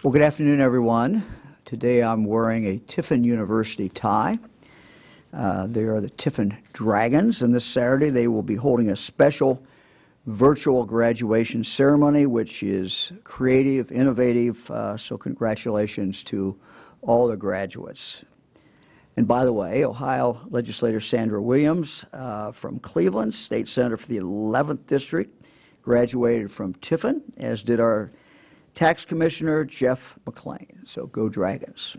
Well, good afternoon, everyone. Today I'm wearing a Tiffin University tie. They are the Tiffin Dragons, and this Saturday they will be holding a special virtual graduation ceremony, which is creative, innovative, so congratulations to all the graduates. And by the way, Ohio legislator Sandra Williams from Cleveland, state senator for the 11th District, graduated from Tiffin, as did our Tax Commissioner Jeff McLean. So go Dragons.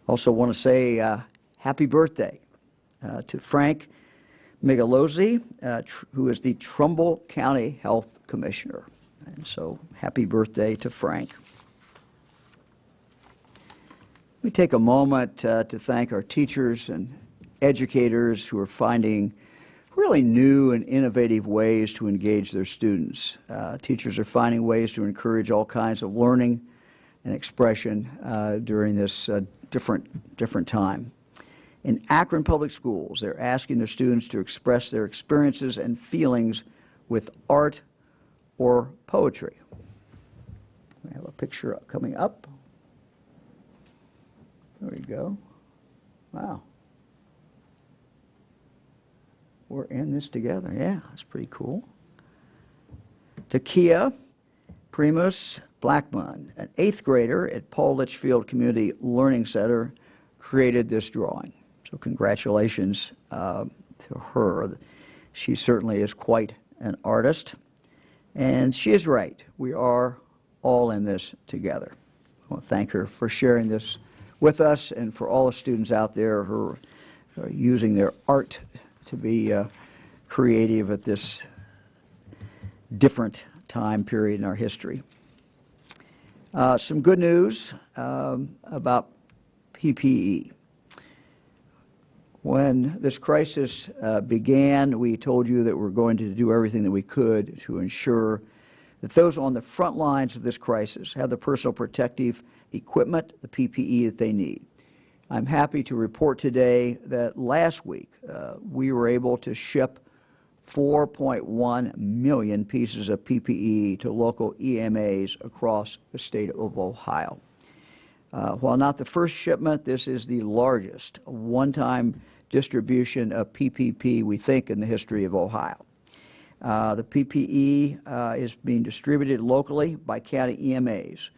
Also want to say happy birthday to Frank Migalozzi, who is the Trumbull County Health Commissioner. And so happy birthday to Frank. Let me take a moment to thank our teachers and educators who are finding really new and innovative ways to engage their students. Teachers are finding ways to encourage all kinds of learning and expression during this different time. In Akron Public Schools, they're asking their students to express their experiences and feelings with art or poetry. We have a picture coming up. There we go. Wow. We're in this together. Yeah, that's pretty cool. Takia Primus Blackman, an 8th grader at Paul Litchfield Community Learning Center, created this drawing. So congratulations to her. She certainly is quite an artist. And she is right. We are all in this together. I want to thank her for sharing this with us and for all the students out there who are using their art to be creative at this different time period in our history. Some good news about PPE. When this crisis began, we told you that we're going to do everything that we could to ensure that those on the front lines of this crisis have the personal protective equipment, the PPE that they need. I'm happy to report today that last week we were able to ship 4.1 million pieces of PPE to local EMAs across the state of Ohio. While not the first shipment, this is the largest one-time distribution of PPE, we think, in the history of Ohio. The PPE is being distributed locally by county EMAs,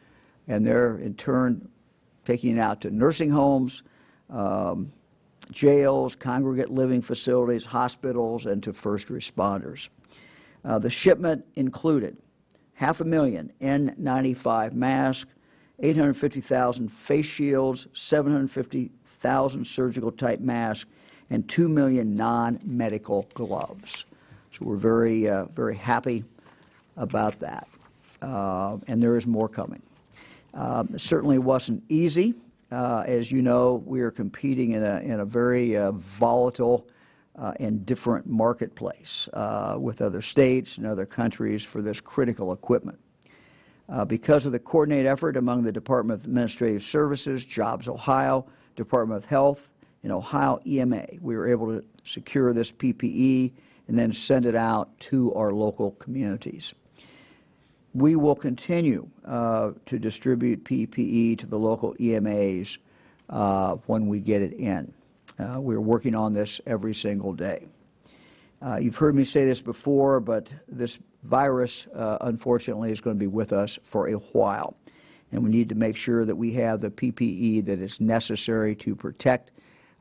and they're in turn taking it out to nursing homes, jails, congregate living facilities, hospitals, and to first responders. The shipment included 500,000 N95 masks, 850,000 face shields, 750,000 surgical-type masks, and 2 million non-medical gloves. So we're very happy about that, and there is more coming. It certainly wasn't easy. As you know, we are competing in a very volatile and different marketplace with other states and other countries for this critical equipment. Because of the coordinated effort among the Department of Administrative Services, Jobs Ohio, Department of Health, and Ohio EMA, we were able to secure this PPE and then send it out to our local communities. We will continue to distribute PPE to the local EMAs when we get it in. We're working on this every single day. You've heard me say this before, but this virus, unfortunately, is going to be with us for a while. And we need to make sure that we have the PPE that is necessary to protect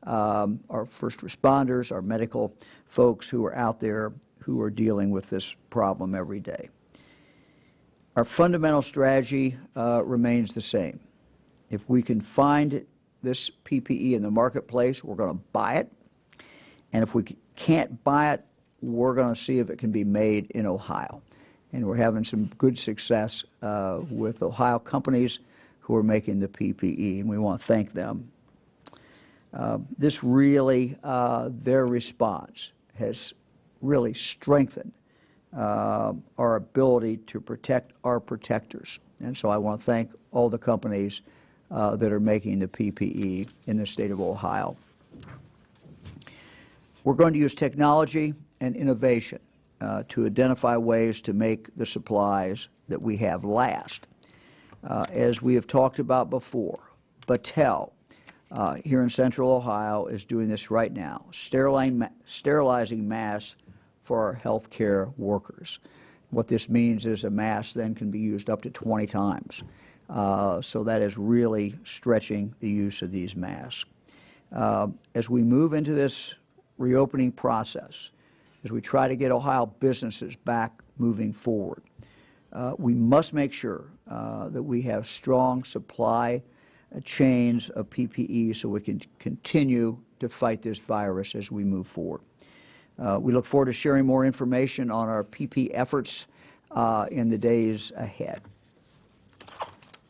our first responders, our medical folks who are out there who are dealing with this problem every day. Our fundamental strategy remains the same. If we can find this PPE in the marketplace, we're going to buy it. And if we can't buy it, we're going to see if it can be made in Ohio. And we're having some good success with Ohio companies who are making the PPE, and we want to thank them. This really, their response has really strengthened our ability to protect our protectors. And so I want to thank all the companies that are making the PPE in the state of Ohio. We're going to use technology and innovation to identify ways to make the supplies that we have last. As we have talked about before, Battelle here in Central Ohio is doing this right now, sterilizing masks for our healthcare workers. What this means is a mask then can be used up to 20 times. So that is really stretching the use of these masks. As we move into this reopening process, as we try to get Ohio businesses back moving forward, we must make sure that we have strong supply chains of PPE so we can continue to fight this virus as we move forward. We look forward to sharing more information on our PP efforts in the days ahead.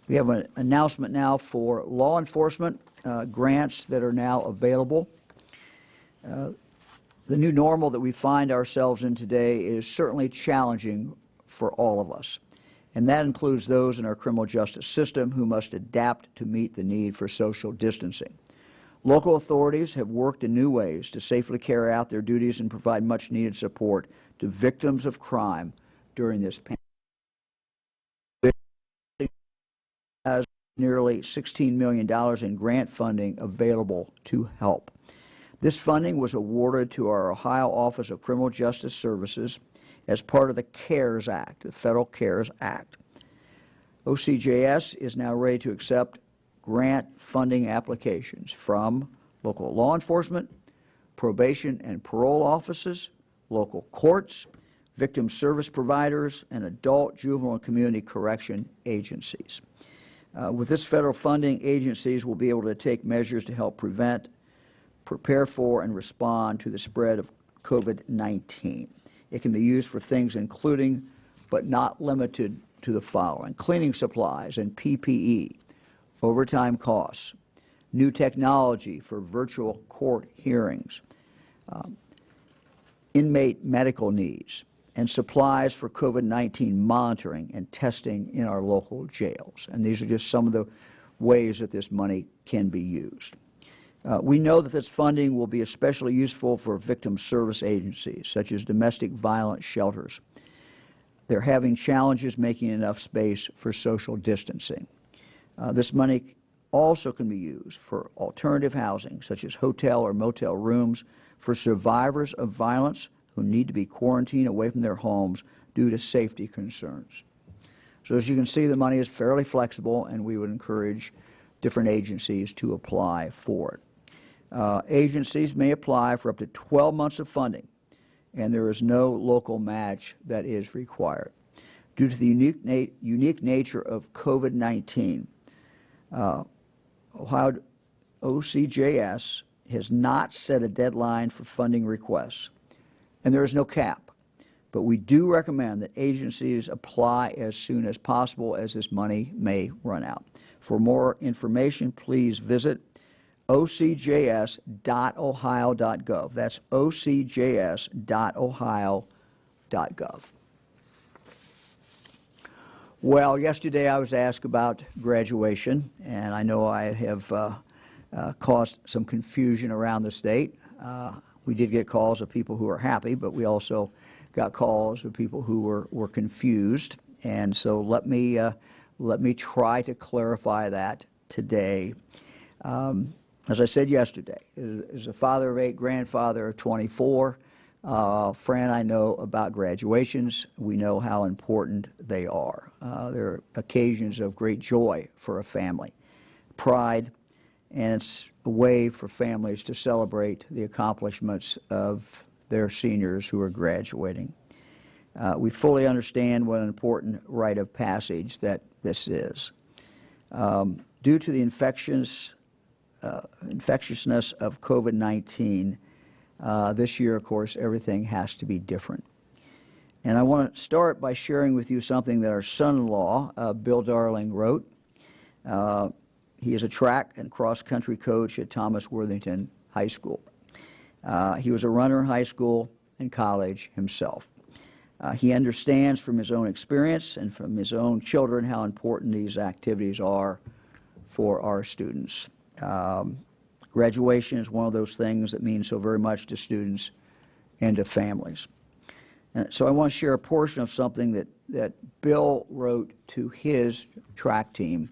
We have an announcement now for law enforcement grants that are now available. The new normal that we find ourselves in today is certainly challenging for all of us, and that includes those in our criminal justice system who must adapt to meet the need for social distancing. Local authorities have worked in new ways to safely carry out their duties and provide much-needed support to victims of crime during this pandemic. Has nearly $16 million in grant funding available to help. This funding was awarded to our Ohio Office of Criminal Justice Services as part of the CARES Act, the Federal CARES Act. OCJS is now ready to accept grant funding applications from local law enforcement, probation and parole offices, local courts, victim service providers, and adult, juvenile, and community correction agencies. With this federal funding, agencies will be able to take measures to help prevent, prepare for, and respond to the spread of COVID-19. It can be used for things including, but not limited to, the following: cleaning supplies and PPE, overtime costs, new technology for virtual court hearings, inmate medical needs, and supplies for COVID-19 monitoring and testing in our local jails. And these are just some of the ways that this money can be used. We know that this funding will be especially useful for victim service agencies, such as domestic violence shelters. They're having challenges making enough space for social distancing. This money also can be used for alternative housing, such as hotel or motel rooms for survivors of violence who need to be quarantined away from their homes due to safety concerns. So as you can see, the money is fairly flexible, and we would encourage different agencies to apply for it. Agencies may apply for up to 12 months of funding, and there is no local match that is required. Due to the unique nature of COVID-19, Ohio OCJS has not set a deadline for funding requests, and there is no cap. But we do recommend that agencies apply as soon as possible, as this money may run out. For more information, please visit ocjs.ohio.gov. That's ocjs.ohio.gov. Well, yesterday I was asked about graduation, and I know I have caused some confusion around the state. We did get calls of people who were happy, but we also got calls of people who were confused. And so let me try to clarify that today. As I said yesterday, as a father of 8, grandfather of 24, Fran and I know about graduations. We know how important they are. They're occasions of great joy for a family, pride, and it's a way for families to celebrate the accomplishments of their seniors who are graduating. We fully understand what an important rite of passage that this is. Due to the infectiousness of COVID-19, this year, of course, everything has to be different. And I want to start by sharing with you something that our son-in-law, Bill Darling, wrote. He is a track and cross-country coach at Thomas Worthington High School. He was a runner in high school and college himself. He understands from his own experience and from his own children how important these activities are for our students. Graduation is one of those things that means so very much to students and to families. And so I want to share a portion of something that Bill wrote to his track team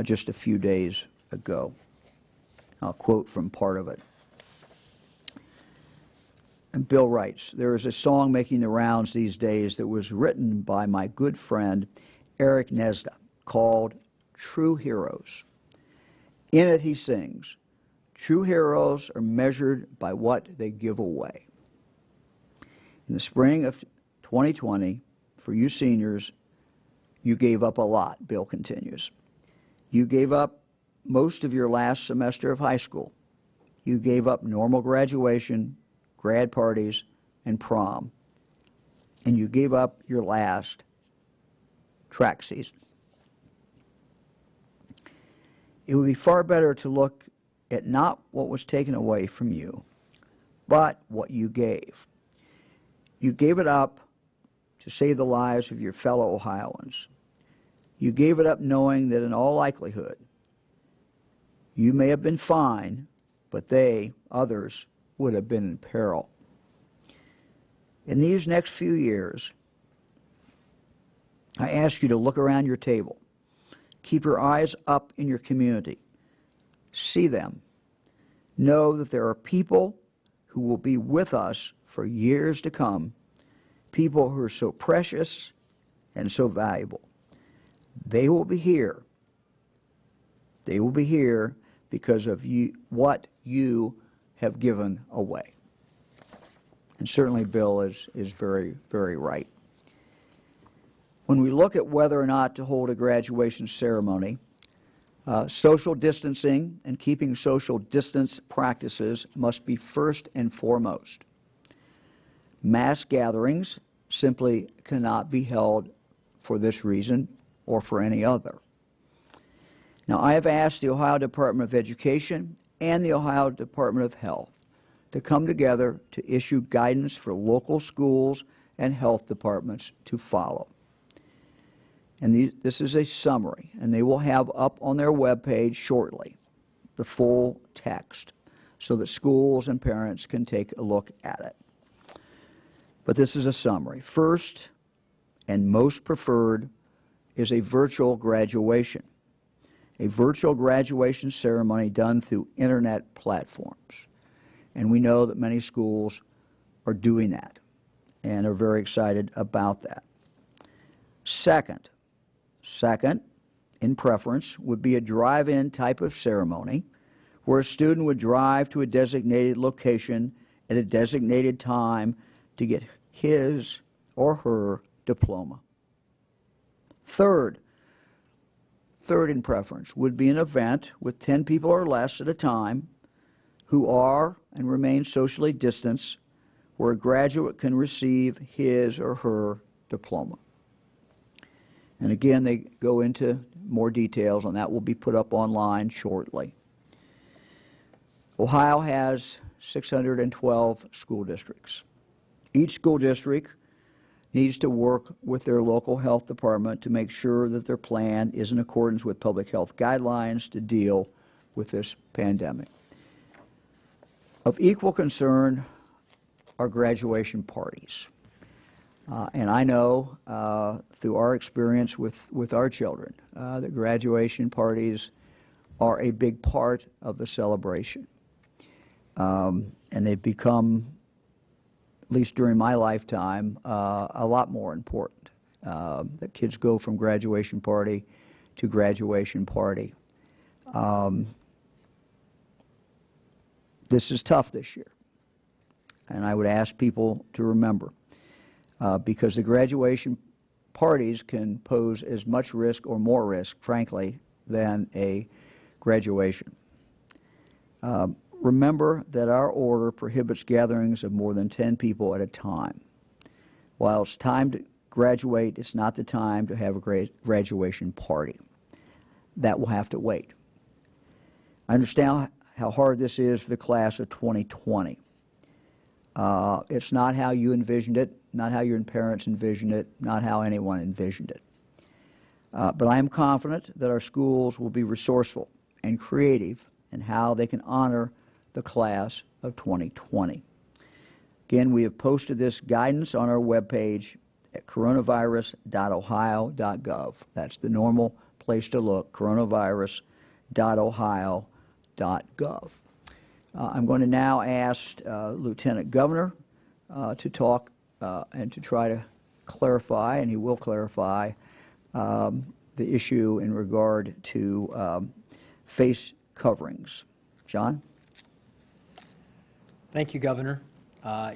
just a few days ago. I'll quote from part of it. And Bill writes, "There is a song making the rounds these days that was written by my good friend Eric Nesda called True Heroes. In it he sings, 'True heroes are measured by what they give away.' In the spring of 2020, for you seniors, you gave up a lot," Bill continues. "You gave up most of your last semester of high school. You gave up normal graduation, grad parties, and prom. And you gave up your last track season. It would be far better to look at not what was taken away from you, but what you gave. You gave it up to save the lives of your fellow Ohioans. You gave it up knowing that in all likelihood, you may have been fine, but they, others, would have been in peril. In these next few years, I ask you to look around your table. Keep your eyes up in your community. See them. Know that there are people who will be with us for years to come, people who are so precious and so valuable. They will be here. They will be here because of you, what you have given away." And certainly Bill is very, very right. When we look at whether or not to hold a graduation ceremony, social distancing and keeping social distance practices must be first and foremost. Mass gatherings simply cannot be held for this reason or for any other. Now, I have asked the Ohio Department of Education and the Ohio Department of Health to come together to issue guidance for local schools and health departments to follow. And this is a summary, and they will have up on their webpage shortly the full text so that schools and parents can take a look at it. But this is a summary. First and most preferred is a virtual graduation. A virtual graduation ceremony done through internet platforms. And we know that many schools are doing that and are very excited about that. Second, in preference, would be a drive-in type of ceremony where a student would drive to a designated location at a designated time to get his or her diploma. Third in preference would be an event with 10 people or less at a time who are and remain socially distanced, where a graduate can receive his or her diploma. And again, they go into more details, and that will be put up online shortly. Ohio has 612 school districts. Each school district needs to work with their local health department to make sure that their plan is in accordance with public health guidelines to deal with this pandemic. Of equal concern are graduation parties. And I know through our experience with our children that graduation parties are a big part of the celebration. And they've become, at least during my lifetime, a lot more important. That kids go from graduation party to graduation party. This is tough this year. And I would ask people to remember, because the graduation parties can pose as much risk or more risk, frankly, than a graduation. Remember that our order prohibits gatherings of more than 10 people at a time. While it's time to graduate, it's not the time to have a graduation party. That will have to wait. I understand how hard this is for the class of 2020. It's not how you envisioned it, not how your parents envisioned it, not how anyone envisioned it. But I am confident that our schools will be resourceful and creative in how they can honor the class of 2020. Again, we have posted this guidance on our webpage at coronavirus.ohio.gov. That's the normal place to look, coronavirus.ohio.gov. I'm going to now ask Lieutenant Governor to talk and to try to clarify, and he will clarify, the issue in regard to face coverings. John? Thank you, Governor.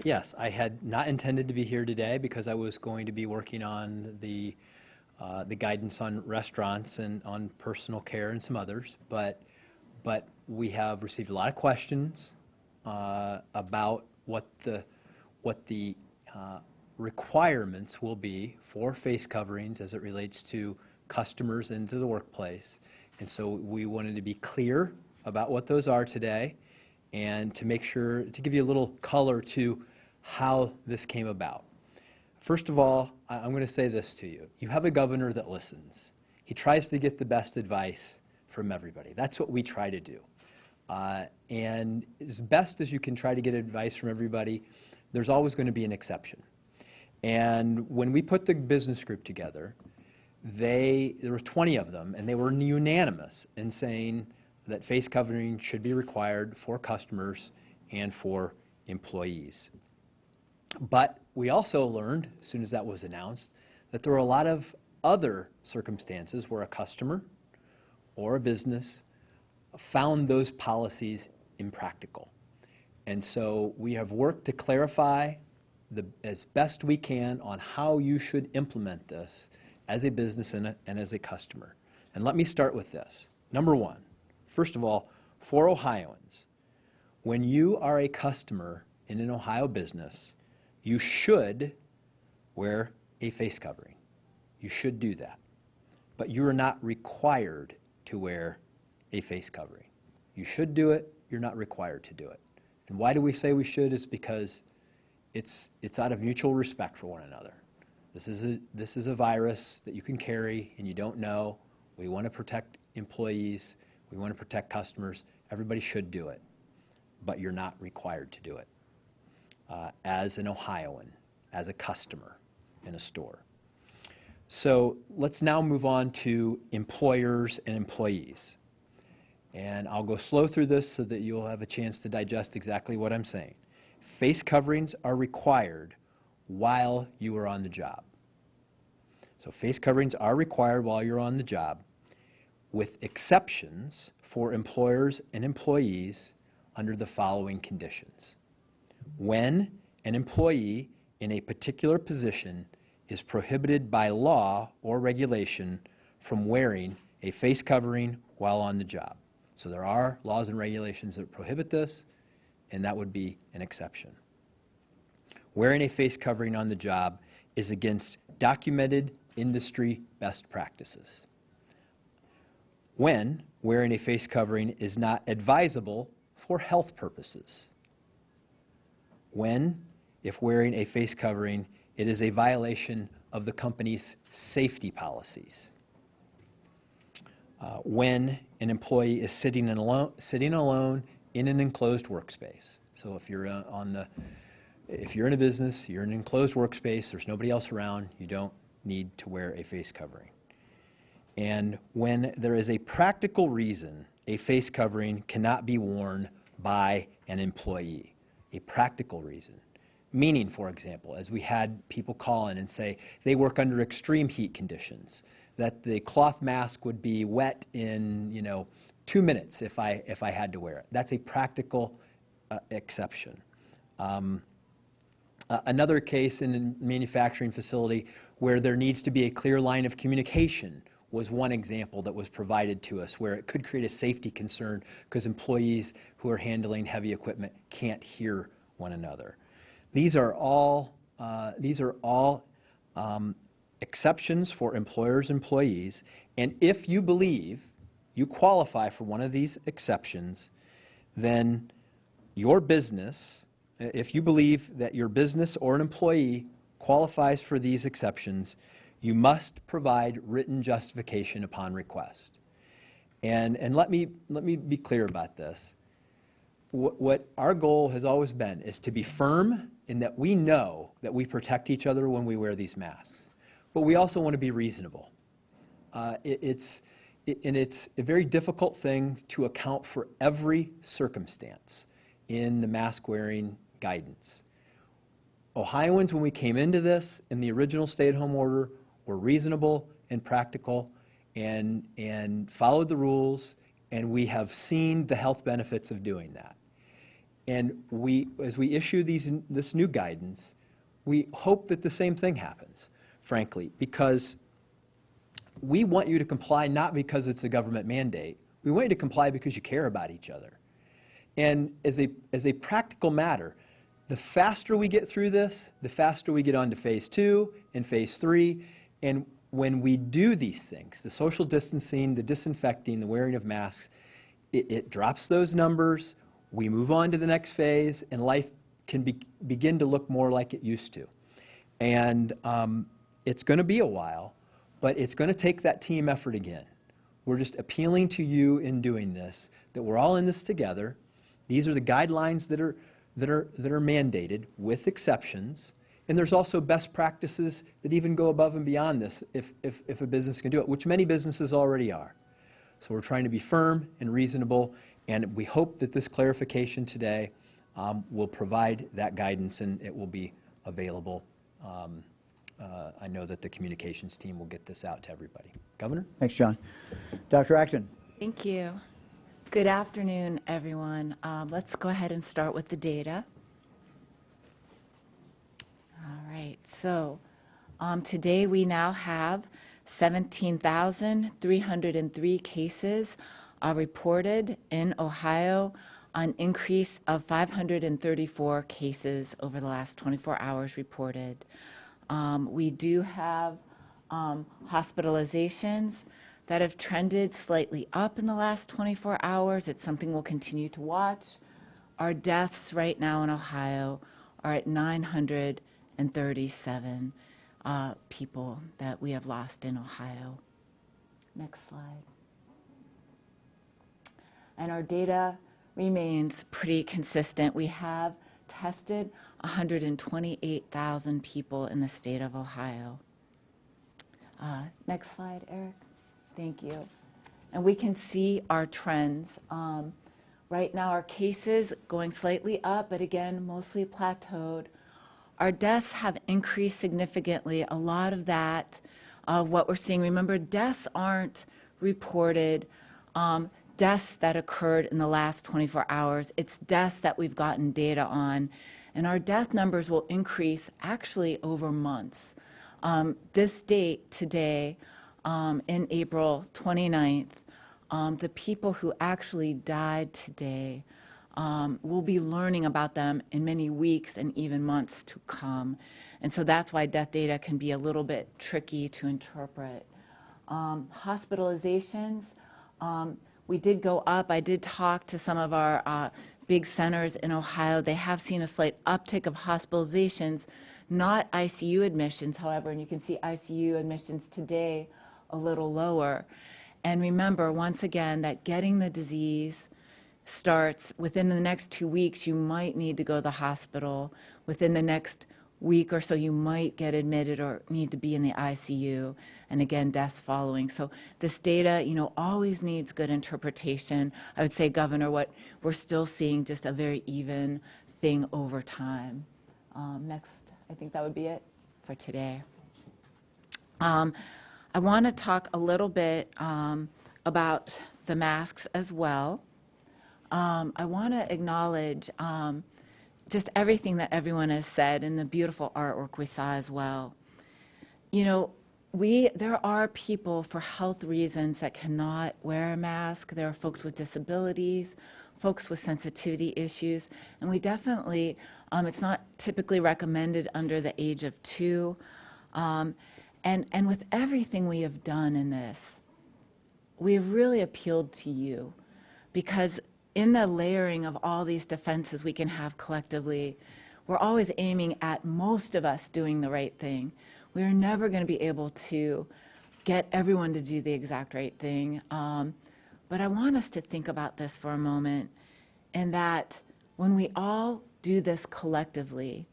Yes, I had not intended to be here today because I was going to be working on the guidance on restaurants and on personal care and some others, but we have received a lot of questions about what the requirements will be for face coverings as it relates to customers into the workplace. And so we wanted to be clear about what those are today and to make sure to give you a little color to how this came about. First of all, I'm going to say this to you. You have a governor that listens. He tries to get the best advice from everybody. That's what we try to do. And as best as you can try to get advice from everybody, there's always going to be an exception. And when we put the business group together, there were 20 of them, and they were unanimous in saying that face covering should be required for customers and for employees. But we also learned, as soon as that was announced, that there were a lot of other circumstances where a customer or a business found those policies impractical. And so we have worked to clarify as best we can on how you should implement this as a business and as a customer. And let me start with this. Number one, first of all, for Ohioans, when you are a customer in an Ohio business, you should wear a face covering. You should do that. But you are not required to wear a face covering. You should do it. You're not required to do it. And why do we say we should? Is because it's out of mutual respect for one another. This is a virus that you can carry and you don't know. We want to protect employees. We want to protect customers. Everybody should do it, but you're not required to do it as an Ohioan, as a customer in a store. So let's now move on to employers and employees. And I'll go slow through this so that you'll have a chance to digest exactly what I'm saying. Face coverings are required while you are on the job. So face coverings are required while you're on the job, with exceptions for employers and employees under the following conditions. When an employee in a particular position is prohibited by law or regulation from wearing a face covering while on the job. So there are laws and regulations that prohibit this, and that would be an exception. Wearing a face covering on the job is against documented industry best practices. When wearing a face covering is not advisable for health purposes. When, if wearing a face covering, it is a violation of the company's safety policies. When an employee is sitting alone in an enclosed workspace. So if you're if you're in a business, you're in an enclosed workspace, there's nobody else around, you don't need to wear a face covering. And when there is a practical reason a face covering cannot be worn by an employee, a practical reason. Meaning, for example, as we had people call in and say they work under extreme heat conditions, that the cloth mask would be wet in 2 minutes if I had to wear it. That's a practical exception. Another case in a manufacturing facility where there needs to be a clear line of communication was one example that was provided to us where it could create a safety concern because employees who are handling heavy equipment can't hear one another. These are all exceptions for employers and employees, and if you believe you qualify for one of these exceptions, then your business, if you believe that your business or an employee qualifies for these exceptions, you must provide written justification upon request. And let me be clear about this. What our goal has always been is to be firm in that we know that we protect each other when we wear these masks, but we also want to be reasonable. It's a very difficult thing to account for every circumstance in the mask wearing guidance. Ohioans, when we came into this in the original stay-at-home order, were reasonable and practical and followed the rules, and we have seen the health benefits of doing that. And as we issue this new guidance, we hope that the same thing happens, frankly, because we want you to comply not because it's a government mandate. We want you to comply because you care about each other. And as a practical matter, the faster we get through this, the faster we get on to phase 2 and phase 3. And when we do these things, the social distancing, the disinfecting, the wearing of masks, it drops those numbers. We move on to the next phase, and life can begin to look more like it used to. And it's going to be a while, but it's going to take that team effort again. We're just appealing to you in doing this, that we're all in this together. These are the guidelines that are mandated, with exceptions. And there's also best practices that even go above and beyond this if a business can do it, which many businesses already are. So we're trying to be firm and reasonable, and we hope that this clarification today will provide that guidance, and it will be available. I know that the communications team will get this out to everybody. Governor? Thanks, John. Dr. Acton. Thank you. Good afternoon, everyone. Let's go ahead and start with the data. All right, so today we now have 17,303 cases reported in Ohio, an increase of 534 cases over the last 24 hours reported. We do have hospitalizations that have trended slightly up in the last 24 hours. It's something we'll continue to watch. Our deaths right now in Ohio are at 937 people that we have lost in Ohio. Next slide. And our data remains pretty consistent. We have tested 128,000 people in the state of Ohio. Next slide, Eric. Thank you. And we can see our trends. Right now, our cases going slightly up, but again, mostly plateaued. Our deaths have increased significantly. A lot of that, what we're seeing, remember, deaths aren't reported deaths that occurred in the last 24 hours. It's deaths that we've gotten data on. And our death numbers will increase actually over months. This date today, in April 29th, the people who actually died today, we'll be learning about them in many weeks and even months to come. And so that's why death data can be a little bit tricky to interpret. Hospitalizations, we did go up. I did talk to some of our big centers in Ohio. They have seen a slight uptick of hospitalizations, not ICU admissions, however, and you can see ICU admissions today a little lower. And remember, once again, that getting the disease starts within the next 2 weeks. You might need to go to the hospital. Within the next week or so, you might get admitted or need to be in the ICU. And again, deaths following. So this data, always needs good interpretation. I would say, Governor, what we're still seeing just a very even thing over time. Next, I think that would be it for today. I want to talk a little bit about the masks as well. I want to acknowledge just everything that everyone has said and the beautiful artwork we saw as well. There are people for health reasons that cannot wear a mask. There are folks with disabilities, folks with sensitivity issues, and we definitely, it's not typically recommended under the age of 2. And with everything we have done in this, we have really appealed to you, because in the layering of all these defenses we can have collectively, we're always aiming at most of us doing the right thing. We're never going to be able to get everyone to do the exact right thing. But I want us to think about this for a moment, and that when we all do this collectively,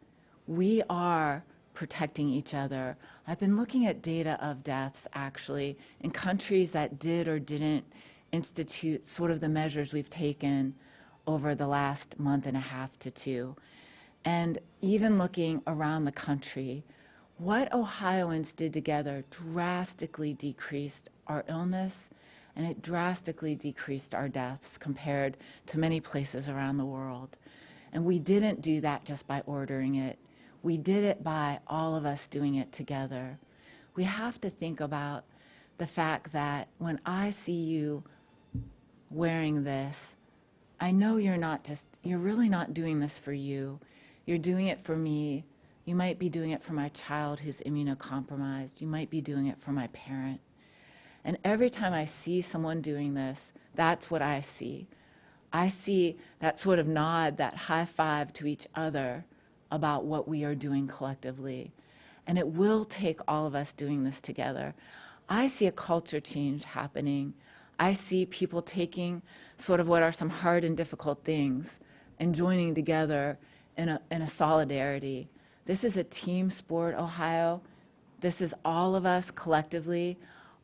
we are protecting each other. I've been looking at data of deaths, actually, in countries that did or didn't institute sort of the measures we've taken over the last month and a half to two. And even looking around the country, what Ohioans did together drastically decreased our illness, and it drastically decreased our deaths compared to many places around the world. And we didn't do that just by ordering it. We did it by all of us doing it together. We have to think about the fact that when I see you wearing this, I know you're really not doing this for you. You're doing it for me. You might be doing it for my child who's immunocompromised. You might be doing it for my parent. And every time I see someone doing this, that's what I see. I see that sort of nod, that high five to each other about what we are doing collectively. And it will take all of us doing this together. I see a culture change happening. I see people taking sort of what are some hard and difficult things and joining together in a solidarity. This is a team sport, Ohio. This is all of us collectively.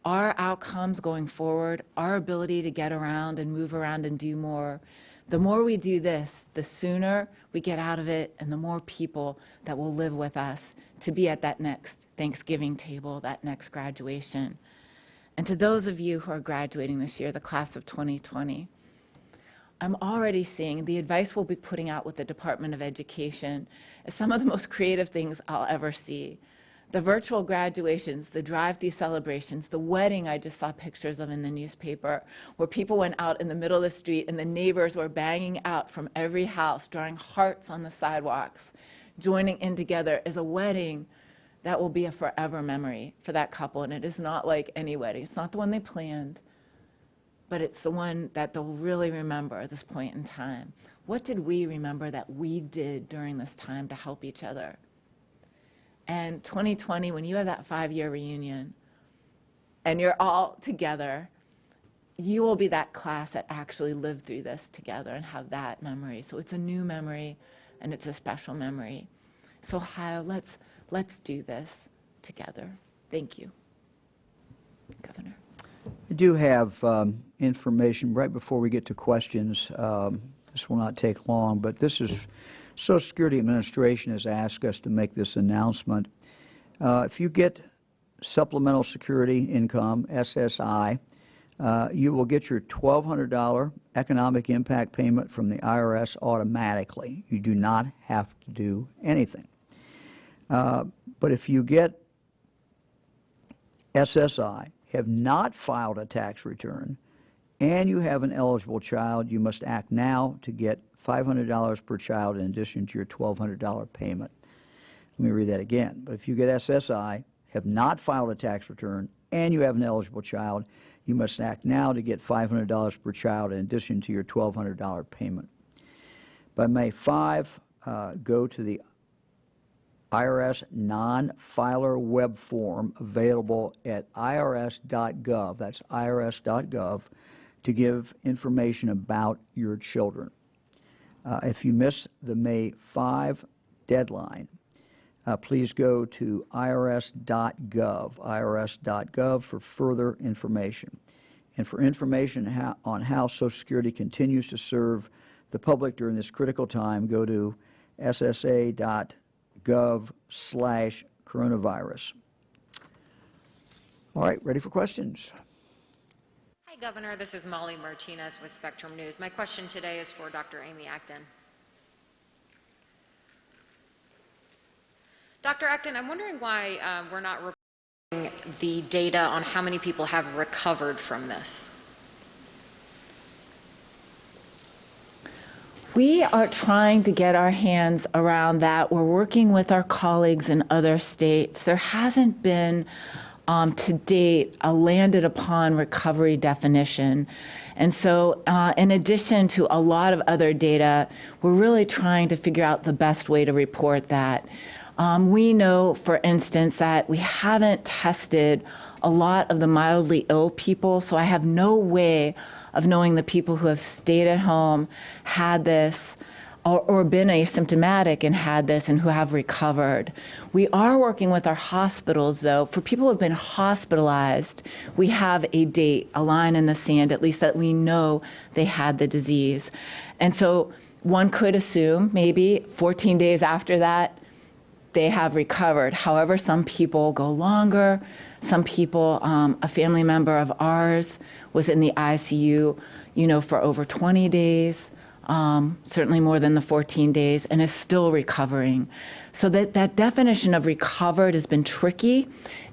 Our outcomes going forward, our ability to get around and move around and do more, the more we do this, the sooner we get out of it and the more people that will live with us to be at that next Thanksgiving table, that next graduation. And to those of you who are graduating this year, the class of 2020, I'm already seeing the advice we'll be putting out with the Department of Education is some of the most creative things I'll ever see. The virtual graduations, the drive-through celebrations, the wedding I just saw pictures of in the newspaper, where people went out in the middle of the street and the neighbors were banging out from every house, drawing hearts on the sidewalks, joining in together, is a wedding that will be a forever memory for that couple. And it is not like any wedding. It's not the one they planned, but it's the one that they'll really remember at this point in time. What did we remember that we did during this time to help each other? And 2020, when you have that 5-year reunion and you're all together, you will be that class that actually lived through this together and have that memory. So it's a new memory and it's a special memory. So Ohio, let's do this together. Thank you, Governor. I do have information right before we get to questions. This will not take long, but this is Social Security Administration has asked us to make this announcement. If you get Supplemental Security Income, SSI, you will get your $1,200 economic impact payment from the IRS automatically. You do not have to do anything. But if you get SSI, have not filed a tax return, and you have an eligible child, you must act now to get $500 per child in addition to your $1,200 payment. Let me read that again. But if you get SSI, have not filed a tax return, and you have an eligible child, you must act now to get $500 per child in addition to your $1,200 payment. By May 5, go to the IRS non-filer web form available at irs.gov, that's irs.gov, to give information about your children. If you miss the May 5 deadline, please go to irs.gov for further information. And for information on how Social Security continues to serve the public during this critical time, go to ssa.gov/coronavirus. All right, ready for questions? Hi, Governor. This is Molly Martinez with Spectrum News. My question today is for Dr. Amy Acton. Dr. Acton, I'm wondering why we're not reporting the data on how many people have recovered from this. We are trying to get our hands around that. We're working with our colleagues in other states. There hasn't been, to date, a landed upon recovery definition. And so in addition to a lot of other data, we're really trying to figure out the best way to report that. We know, for instance, that we haven't tested a lot of the mildly ill people, so I have no way of knowing the people who have stayed at home, had this, or been asymptomatic and had this and who have recovered. We are working with our hospitals, though. For people who have been hospitalized, we have a date, a line in the sand, at least that we know they had the disease. And so one could assume maybe 14 days after that, they have recovered. However, some people go longer. Some people, a family member of ours was in the ICU, for over 20 days. Certainly more than the 14 days, and is still recovering. So that definition of recovered has been tricky.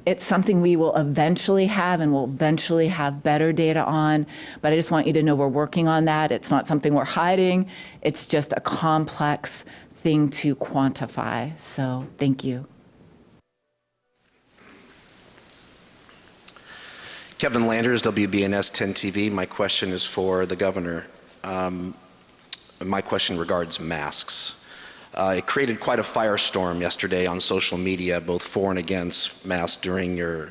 It's something we will eventually have, and we'll eventually have better data on, but I just want you to know we're working on that. It's not something we're hiding. It's just a complex thing to quantify. So thank you. Kevin Landers, WBNS 10 TV. My question is for the governor. My question regards masks. It created quite a firestorm yesterday on social media, both for and against masks during your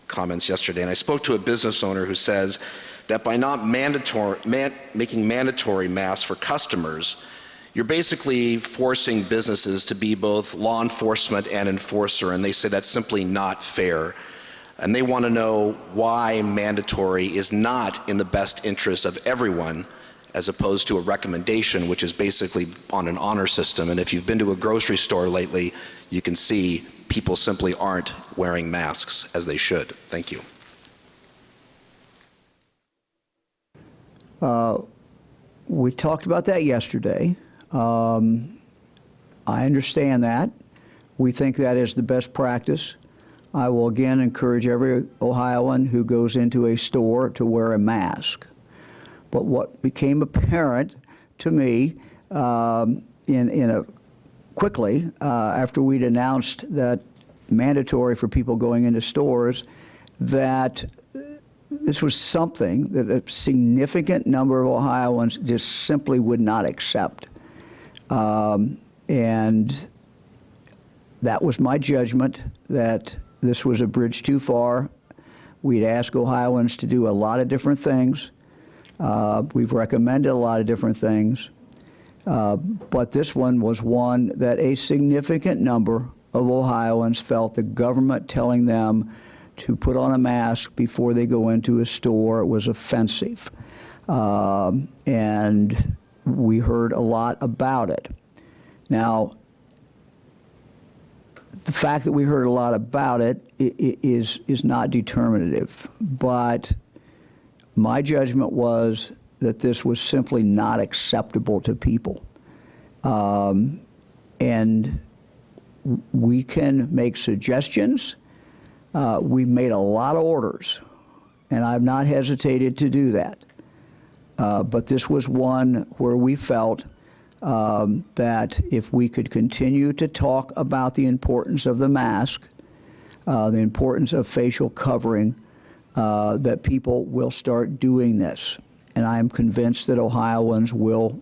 comments yesterday. And I spoke to a business owner who says that by not making mandatory masks for customers, you're basically forcing businesses to be both law enforcement and enforcer, and they say that's simply not fair. And they want to know why mandatory is not in the best interest of everyone, as opposed to a recommendation, which is basically on an honor system. And if you've been to a grocery store lately, you can see people simply aren't wearing masks as they should. Thank you. We talked about that yesterday. I understand that. We think that is the best practice. I will again encourage every Ohioan who goes into a store to wear a mask. But what became apparent to me quickly after we'd announced that mandatory for people going into stores, that this was something that a significant number of Ohioans just simply would not accept. And that was my judgment, that this was a bridge too far. We'd asked Ohioans to do a lot of different things. We've recommended a lot of different things, but this one was one that a significant number of Ohioans felt the government telling them to put on a mask before they go into a store was offensive. And we heard a lot about it. Now, the fact that we heard a lot about it is not determinative, but my judgment was that this was simply not acceptable to people. And we can make suggestions. We've made a lot of orders, and I've not hesitated to do that. But this was one where we felt that if we could continue to talk about the importance of the mask, the importance of facial covering, that people will start doing this. And I am convinced that Ohioans will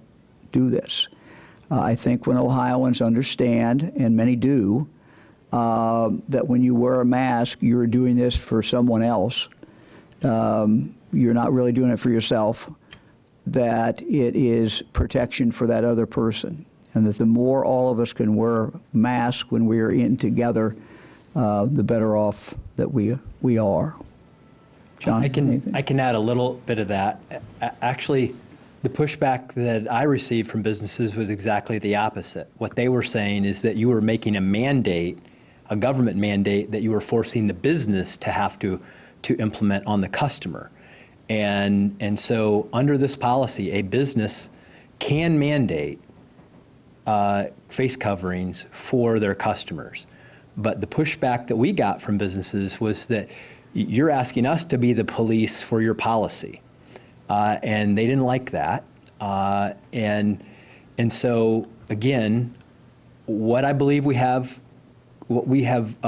do this. I think when Ohioans understand, and many do, that when you wear a mask, you're doing this for someone else. You're not really doing it for yourself, that it is protection for that other person. And that the more all of us can wear masks when we are in together, the better off that we are. John, I can add a little bit of that. Actually, the pushback that I received from businesses was exactly the opposite. What they were saying is that you were making a mandate, a government mandate, that you were forcing the business to have to implement on the customer. And so under this policy, a business can mandate face coverings for their customers. But the pushback that we got from businesses was that you're asking us to be the police for your policy. And they didn't like that. And so, again, what I believe what we have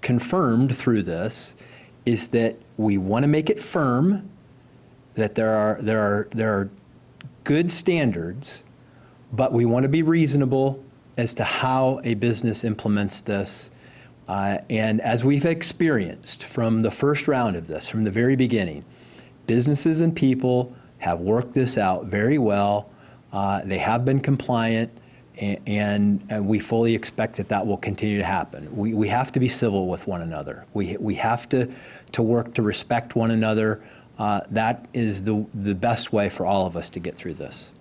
confirmed through this is that we want to make it firm, that there are good standards, but we want to be reasonable as to how a business implements this. And as we've experienced from the first round of this, from the very beginning, businesses and people have worked this out very well. They have been compliant, and we fully expect that that will continue to happen. We have to be civil with one another. We have to work to respect one another. That is the best way for all of us to get through this.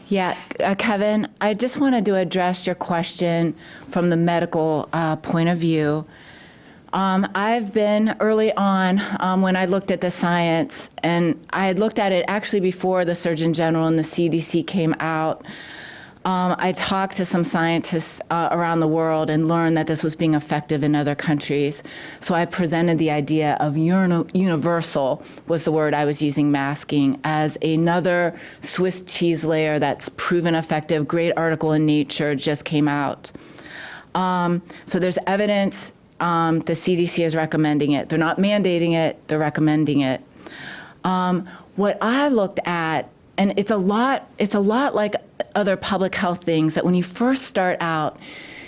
Yeah, Kevin, I just wanted to address your question from the medical point of view. I've been early on when I looked at the science, and I had looked at it actually before the Surgeon General and the CDC came out. I talked to some scientists around the world and learned that this was being effective in other countries. So I presented the idea of universal, was the word I was using, masking, as another Swiss cheese layer that's proven effective. Great article in Nature just came out. So there's evidence. The CDC is recommending it. They're not mandating it, they're recommending it. What I looked at, and it's a lot like other public health things, that when you first start out,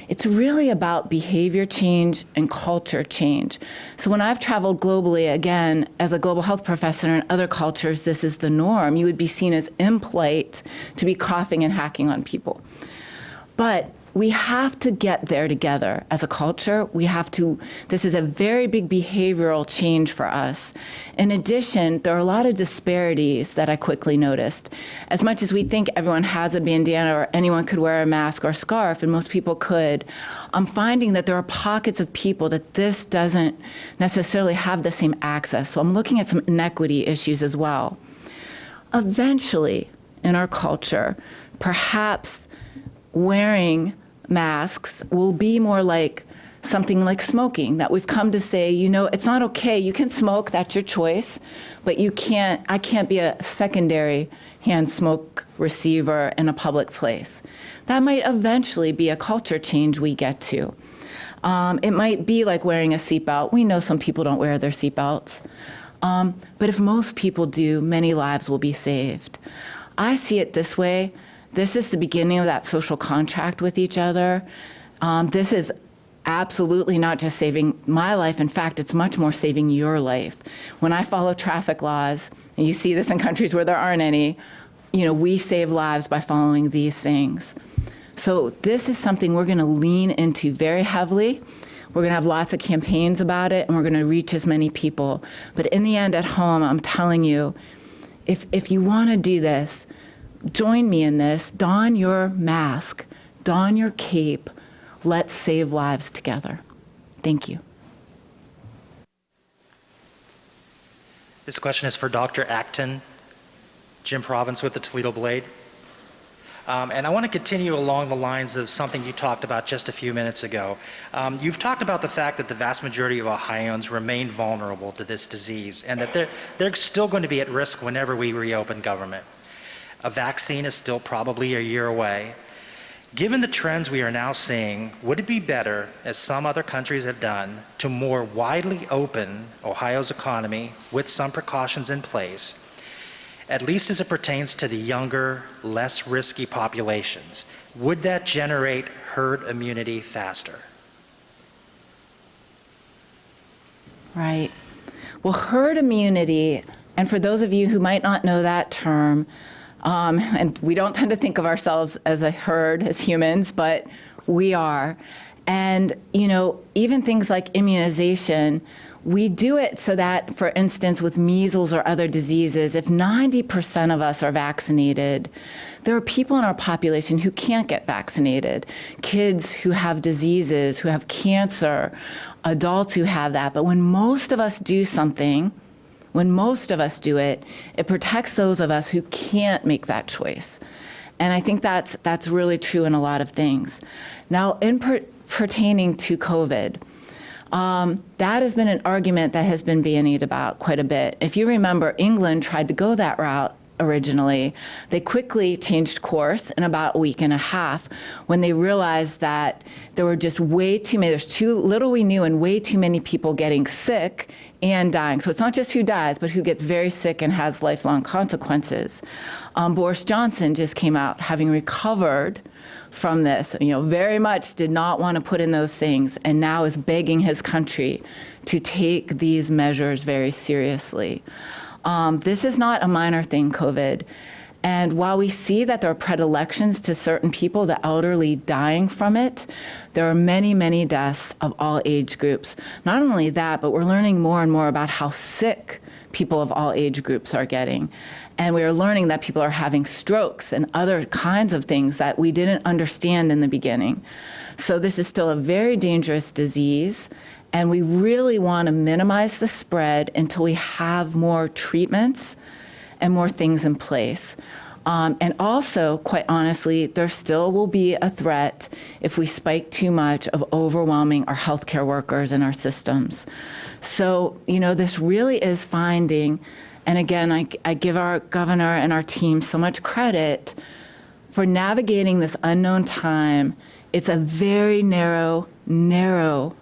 it's really about behavior change and culture change. So when I've traveled globally, again, as a global health professor in other cultures, this is the norm. You would be seen as impolite to be coughing and hacking on people. But we have to get there together as a culture. This is a very big behavioral change for us. In addition, there are a lot of disparities that I quickly noticed. As much as we think everyone has a bandana or anyone could wear a mask or scarf, and most people could, I'm finding that there are pockets of people that this doesn't necessarily have the same access. So I'm looking at some inequity issues as well. Eventually, in our culture, perhaps wearing masks will be more like something like smoking, that we've come to say, you know, it's not okay. You can smoke, that's your choice, but I can't be a secondary hand smoke receiver in a public place. That might eventually be a culture change we get to. It might be like wearing a seatbelt. We know some people don't wear their seatbelts. But if most people do, many lives will be saved. I see it this way. This is the beginning of that social contract with each other. This is absolutely not just saving my life. In fact, it's much more saving your life. When I follow traffic laws, and you see this in countries where there aren't any, you know, we save lives by following these things. So this is something we're going to lean into very heavily. We're going to have lots of campaigns about it, and we're going to reach as many people. But in the end, at home, I'm telling you, if you want to do this, join me in this. Don your mask, don your cape. Let's save lives together. Thank you. This question is for Dr. Acton, Jim Province with the Toledo Blade. And I want to continue along the lines of something you talked about just a few minutes ago. You've talked about the fact that the vast majority of Ohioans remain vulnerable to this disease, and that they're still going to be at risk whenever we reopen government. A vaccine is still probably a year away. Given the trends we are now seeing, would it be better, as some other countries have done, to more widely open Ohio's economy with some precautions in place, at least as it pertains to the younger, less risky populations? Would that generate herd immunity faster? Right. Well, herd immunity, and for those of you who might not know that term, and we don't tend to think of ourselves as a herd, as humans, but we are. And, you know, even things like immunization, we do it so that, for instance, with measles or other diseases, if 90% of us are vaccinated, there are people in our population who can't get vaccinated. Kids who have diseases, who have cancer, adults who have that. But when most of us do something, when most of us do it, it protects those of us who can't make that choice. And I think that's really true in a lot of things. Now, in pertaining to COVID, that has been an argument that has been bandied about quite a bit. If you remember, England tried to go that route originally. They quickly changed course in about a week and a half when they realized that there were just way too many, there's too little we knew and way too many people getting sick and dying. So it's not just who dies, but who gets very sick and has lifelong consequences. Boris Johnson just came out having recovered from this, you know, very much did not want to put in those things, and now is begging his country to take these measures very seriously. This is not a minor thing, COVID. And while we see that there are predilections to certain people, the elderly dying from it, there are many, many deaths of all age groups. Not only that, but we're learning more and more about how sick people of all age groups are getting. And we are learning that people are having strokes and other kinds of things that we didn't understand in the beginning. So this is still a very dangerous disease, and we really want to minimize the spread until we have more treatments and more things in place. And also, quite honestly, there still will be a threat if we spike too much of overwhelming our healthcare workers and our systems. So, you know, this really is finding, and again, I give our governor and our team so much credit for navigating this unknown time. It's a very narrow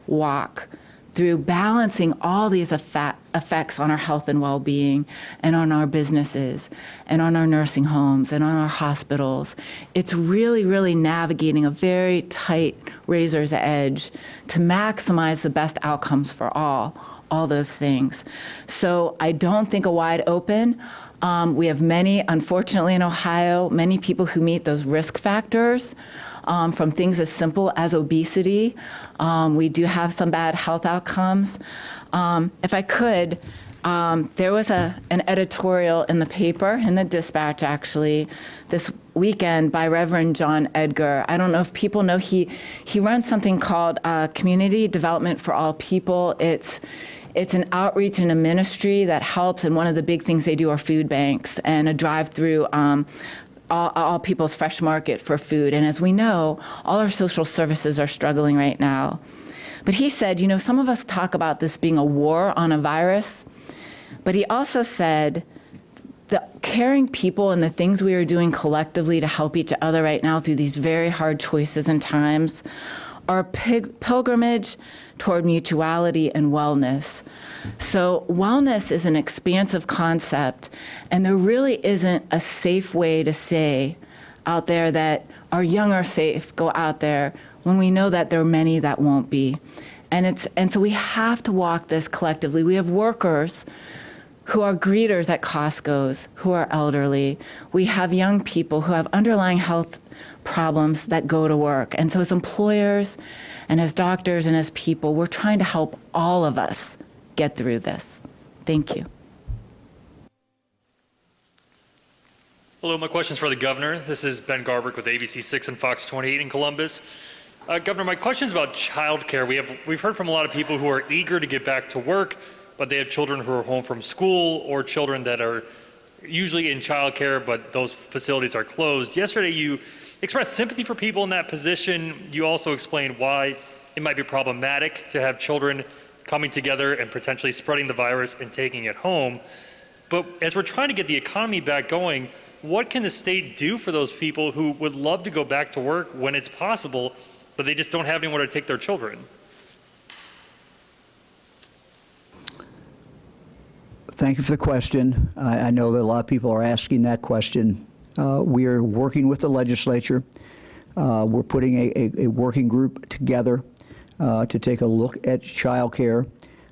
walk through balancing all these effects on our health and well-being and on our businesses and on our nursing homes and on our hospitals. It's really, really navigating a very tight razor's edge to maximize the best outcomes for all those things. So I don't think a wide open. We have many, unfortunately in Ohio, many people who meet those risk factors. From things as simple as obesity. We do have some bad health outcomes. If I could, there was an editorial in the paper, in the Dispatch actually, this weekend by Reverend John Edgar. I don't know if people know, he runs something called Community Development for All People. It's an outreach and a ministry that helps, and one of the big things they do are food banks and a drive-through all people's fresh market for food. And as we know, all our social services are struggling right now. But he said, you know, some of us talk about this being a war on a virus, but he also said the caring people and the things we are doing collectively to help each other right now through these very hard choices and times are a pilgrimage toward mutuality and wellness. So wellness is an expansive concept, and there really isn't a safe way to say out there that our young are safe, go out there, when we know that there are many that won't be. And so we have to walk this collectively. We have workers who are greeters at Costco's, who are elderly. We have young people who have underlying health problems that go to work. And so as employers and as doctors and as people, we're trying to help all of us get through this. Thank you. Hello, my question is for the governor. This is Ben Garbrick with ABC 6 and Fox 28 in Columbus. Governor, my question is about child care. We've heard from a lot of people who are eager to get back to work, but they have children who are home from school or children that are usually in child care, but those facilities are closed. Yesterday, you expressed sympathy for people in that position. You also explained why it might be problematic to have children coming together and potentially spreading the virus and taking it home. But as we're trying to get the economy back going, what can the state do for those people who would love to go back to work when it's possible, but they just don't have anywhere to take their children? Thank you for the question. I know that a lot of people are asking that question. We are working with the legislature. We're putting a working group together to take a look at child care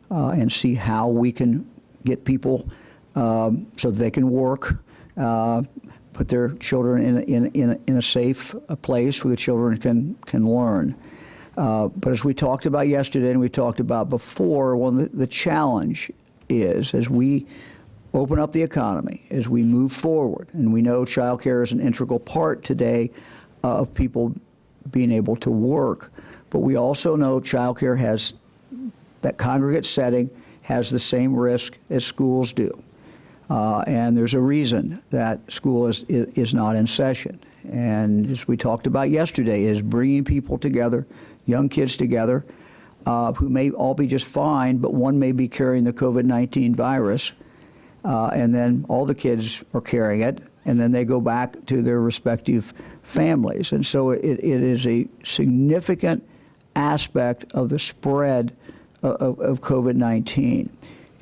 and see how we can get people so that they can work, put their children in a safe place where the children can learn. But as we talked about yesterday and we talked about before, the challenge is as we open up the economy, as we move forward, and we know child care is an integral part today of people being able to work, but we also know child care has, that congregate setting has the same risk as schools do. And there's a reason that school is not in session. And as we talked about yesterday, is bringing people together, young kids together, who may all be just fine, but one may be carrying the COVID-19 virus, and then all the kids are carrying it, and then they go back to their respective families. And so it is a significant aspect of the spread of COVID-19.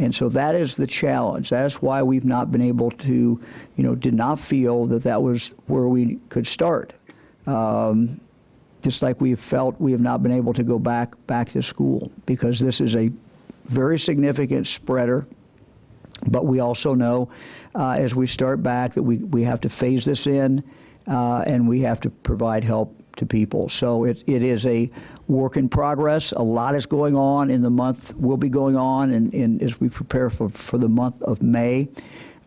And so that is the challenge. That's why we've not been able to, did not feel that was where we could start. Just like we felt we have not been able to go back to school, because this is a very significant spreader. But we also know as we start back that we have to phase this in and we have to provide help to people. So it is a work in progress. A lot is going on in the month, will be going on as we prepare for the month of May.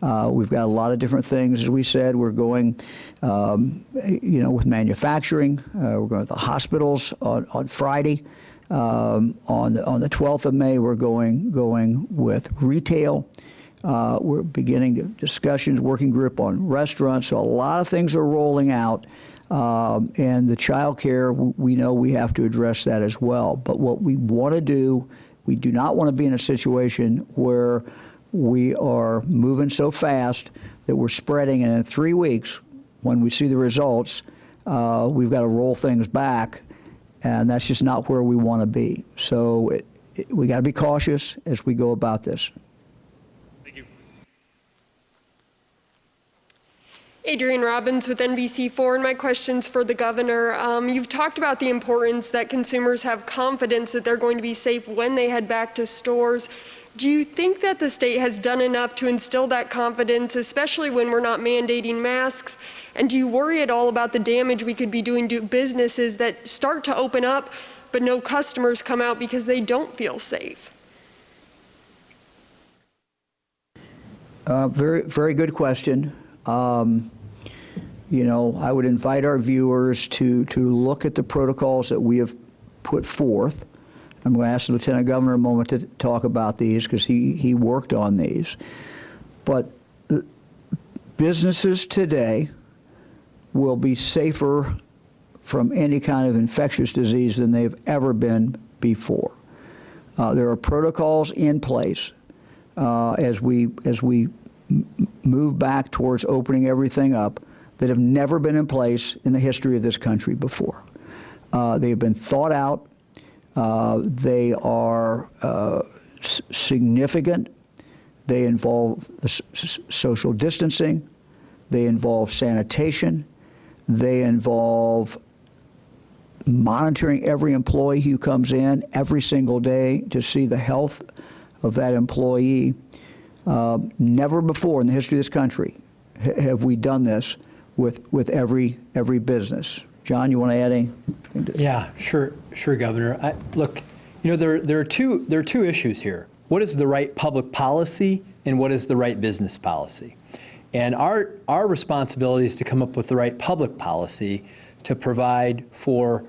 We've got a lot of different things. As we said, we're going, with manufacturing. We're going to the hospitals on Friday. On the 12th of May, we're going with retail. We're beginning discussions, working group on restaurants. So a lot of things are rolling out. And the child care, we know we have to address that as well. But what we want to do, we do not want to be in a situation where we are moving so fast that we're spreading, and in 3 weeks, when we see the results, we've got to roll things back, and that's just not where we want to be. So we got to be cautious as we go about this. Thank you. Adrienne Robbins with NBC4, and my question's for the governor. You've talked about the importance that consumers have confidence that they're going to be safe when they head back to stores. Do you think that the state has done enough to instill that confidence, especially when we're not mandating masks? And do you worry at all about the damage we could be doing to businesses that start to open up, but no customers come out because they don't feel safe? Very, very good question. I would invite our viewers to look at the protocols that we have put forth. I'm going to ask the Lieutenant Governor a moment to talk about these because he worked on these. But businesses today will be safer from any kind of infectious disease than they've ever been before. There are protocols in place as we move back towards opening everything up that have never been in place in the history of this country before. They have been thought out. They are significant. They involve social distancing. They involve sanitation. They involve monitoring every employee who comes in every single day to see the health of that employee. Never before in the history of this country have we done this with every business. John, you want to add anything? Yeah, sure, Governor. Look, there are two issues here. What is the right public policy, and what is the right business policy? And our responsibility is to come up with the right public policy to provide for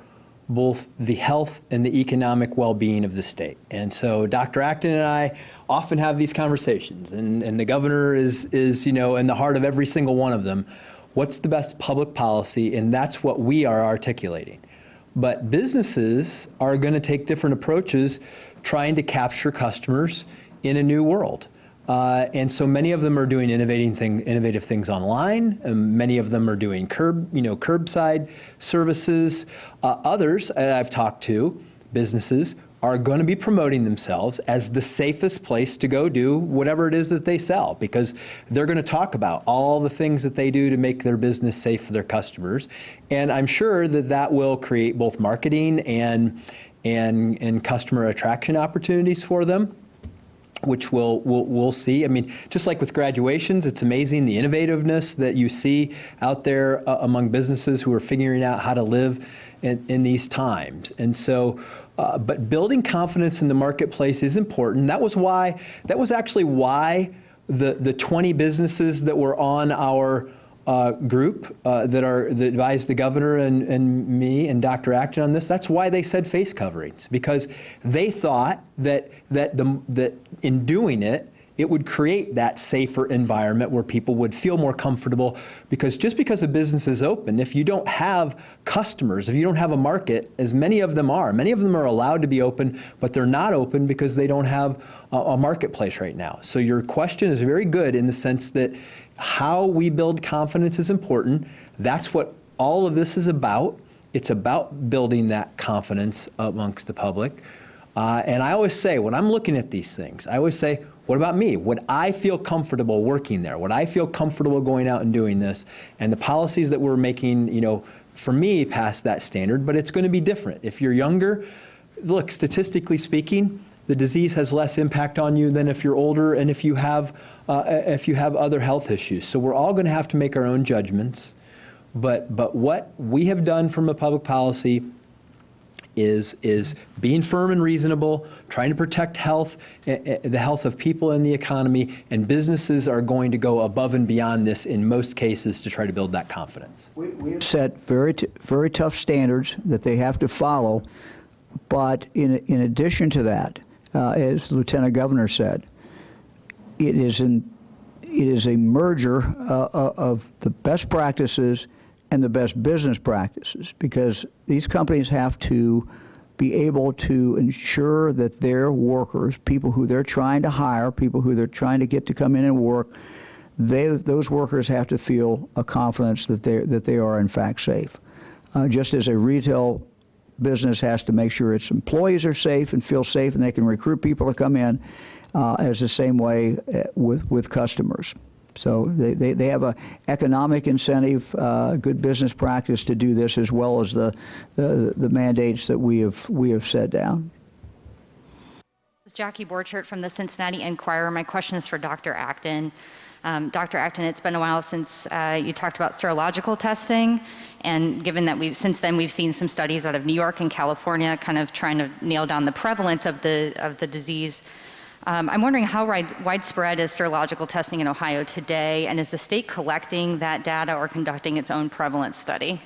both the health and the economic well-being of the state. And so Dr. Acton and I often have these conversations, and the governor is in the heart of every single one of them. What's the best public policy? And that's what we are articulating. But businesses are going to take different approaches trying to capture customers in a new world. And so many of them are doing innovative things online. Many of them are doing curbside services. Others I've talked to, businesses, are going to be promoting themselves as the safest place to go do whatever it is that they sell, because they're going to talk about all the things that they do to make their business safe for their customers. And I'm sure that will create both marketing and customer attraction opportunities for them, which we'll see. I mean, just like with graduations, it's amazing the innovativeness that you see out there among businesses who are figuring out how to live in these times. And so, but building confidence in the marketplace is important. That was actually why the 20 businesses that were on our group that advised the governor and me and Dr. Acton on this, that's why they said face coverings, because they thought that in doing it, it would create that safer environment where people would feel more comfortable, because just because a business is open, if you don't have customers, if you don't have a market, as many of them are allowed to be open, but they're not open because they don't have a marketplace right now. So your question is very good in the sense that how we build confidence is important. That's what all of this is about. It's about building that confidence amongst the public. And I always say, when I'm looking at these things, I always say, what about me? Would I feel comfortable working there? Would I feel comfortable going out and doing this? And the policies that we're making, for me, pass that standard, but it's going to be different. If you're younger, look, statistically speaking, the disease has less impact on you than if you're older and if you have other health issues. So we're all going to have to make our own judgments. But what we have done from a public policy is being firm and reasonable, trying to protect health, the health of people in the economy, and businesses are going to go above and beyond this in most cases to try to build that confidence. We have set very tough standards that they have to follow, but in addition to that, as the Lieutenant Governor said, it is a merger of the best practices and the best business practices, because these companies have to be able to ensure that their workers, people who they're trying to hire, people who they're trying to get to come in and work, those workers have to feel a confidence that they are in fact safe. Just as a retail business has to make sure its employees are safe and feel safe and they can recruit people to come in, as the same way with customers. So they have an economic incentive, good business practice to do this, as well as the mandates that we have set down. This is Jackie Borchert from the Cincinnati Enquirer. My question is for Dr. Acton. Dr. Acton, it's been a while since you talked about serological testing, and given that since then we've seen some studies out of New York and California kind of trying to nail down the prevalence of the disease. I'm wondering how widespread is serological testing in Ohio today, and is the state collecting that data or conducting its own prevalence study?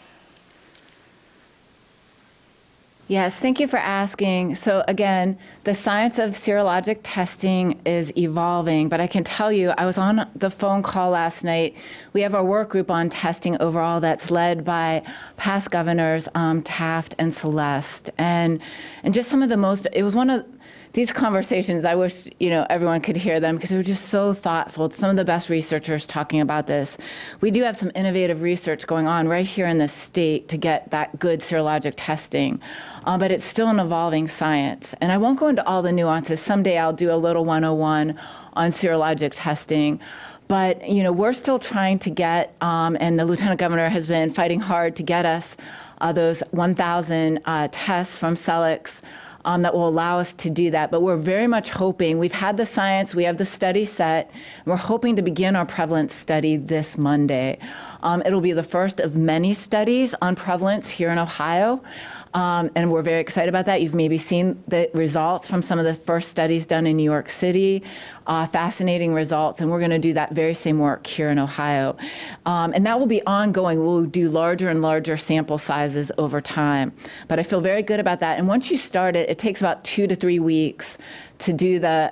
Yes, thank you for asking. So again, the science of serologic testing is evolving, but I can tell you, I was on the phone call last night. We have our work group on testing overall that's led by past governors Taft and Celeste, and just some of the most, it was one of these conversations, I wish everyone could hear them, because they were just so thoughtful. Some of the best researchers talking about this. We do have some innovative research going on right here in the state to get that good serologic testing, but it's still an evolving science. And I won't go into all the nuances. Someday I'll do a little 101 on serologic testing. But we're still trying to get, and the Lieutenant Governor has been fighting hard to get us those 1,000 tests from Celix. That will allow us to do that. But we're very much hoping, we've had the science, we have the study set, and we're hoping to begin our prevalence study this Monday. It'll be the first of many studies on prevalence here in Ohio, and we're very excited about that. You've maybe seen the results from some of the first studies done in New York City, fascinating results, and we're going to do that very same work here in Ohio. And that will be ongoing. We'll do larger and larger sample sizes over time. But I feel very good about that. And once you start it, it takes about 2 to 3 weeks to do the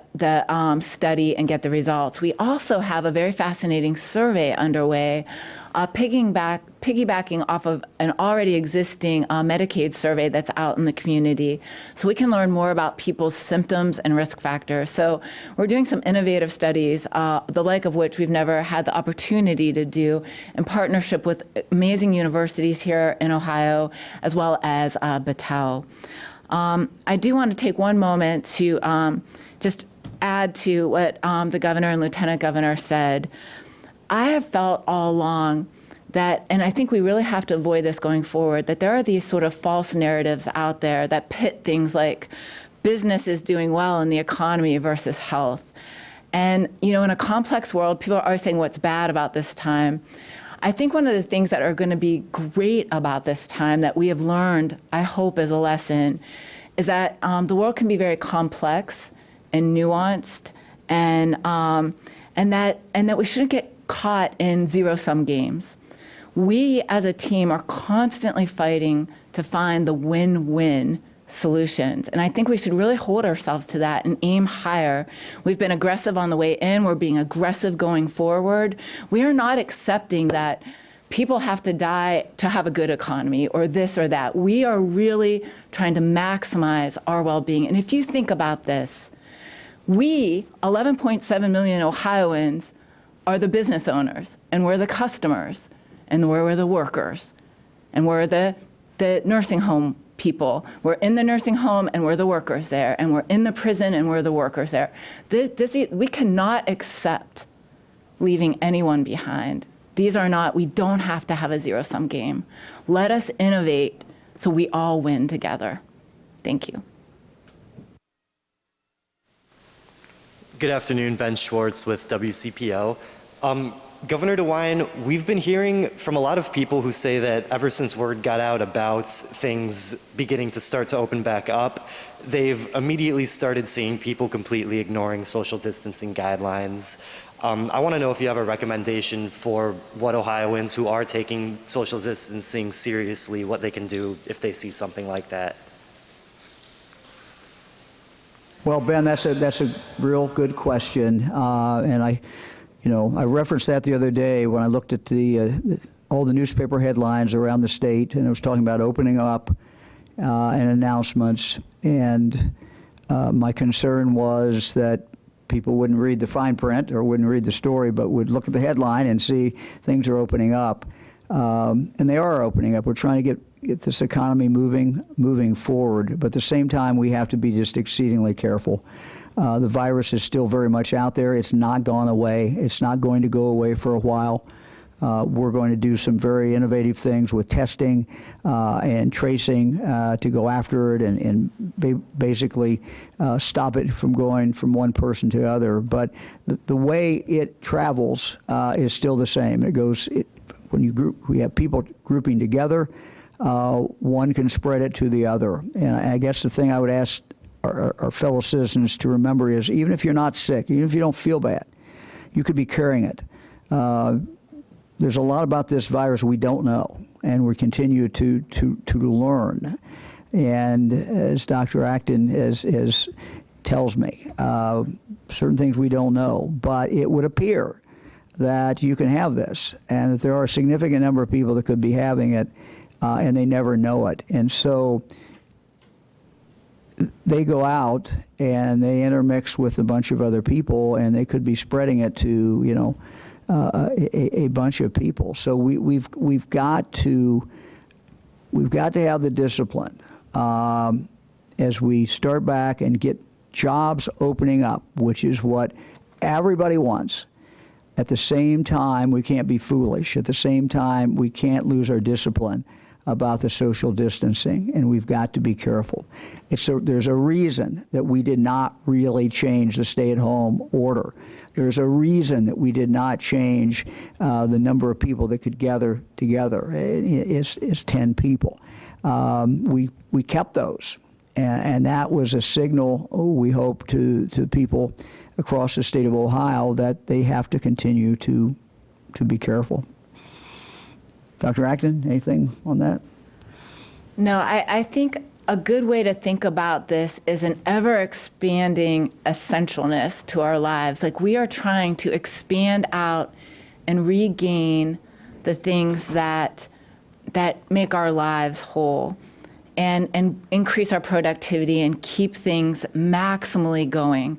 study and get the results. We also have a very fascinating survey underway, piggybacking off of an already existing Medicaid survey that's out in the community, so we can learn more about people's symptoms and risk factors. So we're doing some innovative studies, the like of which we've never had the opportunity to do, in partnership with amazing universities here in Ohio, as well as Battelle. I do want to take one moment to just add to what the governor and lieutenant governor said. I have felt all along that, and I think we really have to avoid this going forward, that there are these sort of false narratives out there that pit things like business is doing well in the economy versus health. And, in a complex world, people are always saying what's bad about this time. I think one of the things that are going to be great about this time that we have learned, I hope as a lesson, is that the world can be very complex and nuanced, and that we shouldn't get caught in zero-sum games. We as a team are constantly fighting to find the win-win solutions. And I think we should really hold ourselves to that and aim higher. We've been aggressive on the way in. We're being aggressive going forward. We are not accepting that people have to die to have a good economy or this or that. We are really trying to maximize our well-being. And if you think about this, we, 11.7 million Ohioans, are the business owners, and we're the customers, and we're the workers, and we're the nursing home people. We're in the nursing home and we're the workers there, and we're in the prison and we're the workers there. We cannot accept leaving anyone behind. We don't have to have a zero-sum game. Let us innovate so we all win together. Thank you. Good afternoon, Ben Schwartz with WCPO. Governor DeWine, we've been hearing from a lot of people who say that ever since word got out about things beginning to start to open back up, they've immediately started seeing people completely ignoring social distancing guidelines. I want to know if you have a recommendation for what Ohioans who are taking social distancing seriously, what they can do if they see something like that. Well, Ben, that's a real good question, and I referenced that the other day when I looked at all the newspaper headlines around the state, and it was talking about opening up and announcements, and my concern was that people wouldn't read the fine print or wouldn't read the story, but would look at the headline and see things are opening up, and they are opening up. We're trying to get this economy moving forward, but at the same time, we have to be just exceedingly careful. The virus is still very much out there. It's not gone away. It's not going to go away for a while. We're going to do some very innovative things with testing and tracing to go after it and basically stop it from going from one person to the other. But the way it travels is still the same. It goes, when we have people grouping together, one can spread it to the other. And I guess the thing I would ask our fellow citizens to remember is, even if you're not sick, even if you don't feel bad, you could be carrying it. There's a lot about this virus we don't know, and we continue to learn. And as Dr. Acton tells me, certain things we don't know, but it would appear that you can have this, and that there are a significant number of people that could be having it, and they never know it. And so they go out and they intermix with a bunch of other people, and they could be spreading it to, a bunch of people. So we've got to have the discipline as we start back and get jobs opening up, which is what everybody wants. At the same time, we can't be foolish. At the same time, we can't lose our discipline about the social distancing, and we've got to be careful. There's a reason that we did not really change the stay-at-home order. There's a reason that we did not change the number of people that could gather together. It's 10 people. We kept those, and that was a signal, we hope, to people across the state of Ohio that they have to continue to be careful. Dr. Acton, anything on that? No, I think a good way to think about this is an ever-expanding essentialness to our lives. Like, we are trying to expand out and regain the things that make our lives whole and increase our productivity and keep things maximally going.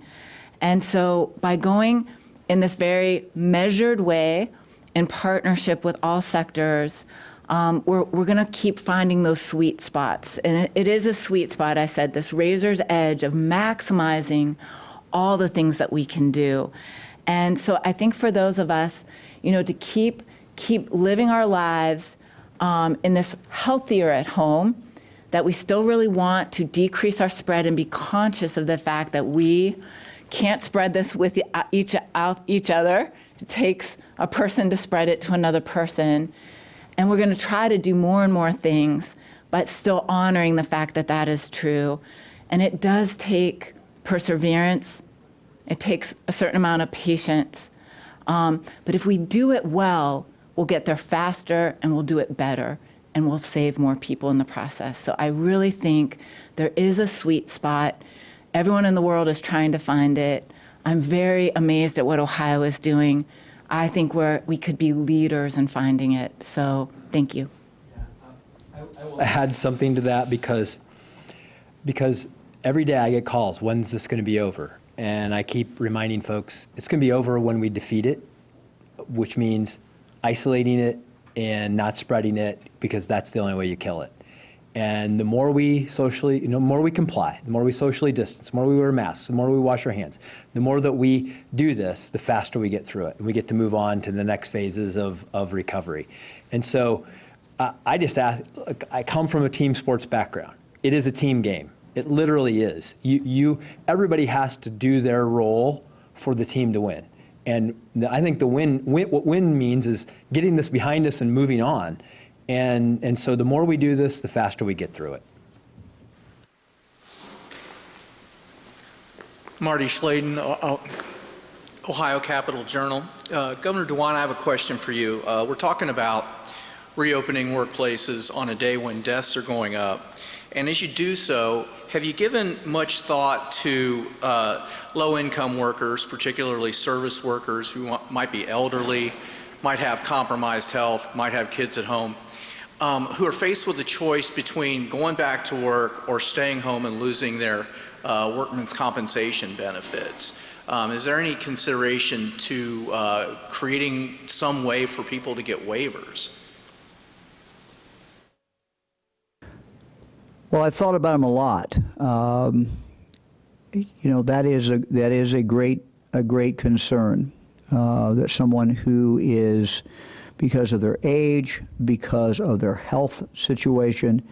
And so by going in this very measured way, in partnership with all sectors, we're going to keep finding those sweet spots. And it is a sweet spot, I said, this razor's edge of maximizing all the things that we can do. And so I think for those of us, to keep living our lives in this healthier at home, that we still really want to decrease our spread and be conscious of the fact that we can't spread this with each other. It takes a person to spread it to another person. And we're going to try to do more and more things, but still honoring the fact that that is true. And it does take perseverance. It takes a certain amount of patience. But if we do it well, we'll get there faster and we'll do it better, and we'll save more people in the process. So I really think there is a sweet spot. Everyone in the world is trying to find it. I'm very amazed at what Ohio is doing. I think we could be leaders in finding it. So thank you. I will add something to that because every day I get calls, when's this going to be over? And I keep reminding folks, it's going to be over when we defeat it, which means isolating it and not spreading it, because that's the only way you kill it. And the more we socially, the more we comply, the more we socially distance, the more we wear masks, the more we wash our hands, the more that we do this, the faster we get through it. And we get to move on to the next phases of recovery. And so I just ask, I come from a team sports background. It is a team game. It literally is. Everybody has to do their role for the team to win. And I think what win means is getting this behind us and moving on. And so the more we do this, the faster we get through it. Marty Schladen, Ohio Capital Journal. Governor DeWine, I have a question for you. We're talking about reopening workplaces on a day when deaths are going up. And as you do so, have you given much thought to low-income workers, particularly service workers who might be elderly, might have compromised health, might have kids at home, who are faced with a choice between going back to work or staying home and losing their workman's compensation benefits? Is there any consideration to creating some way for people to get waivers? Well, I've thought about them a lot. You know, that is a great concern, that someone who is, because of their age, because of their health situation,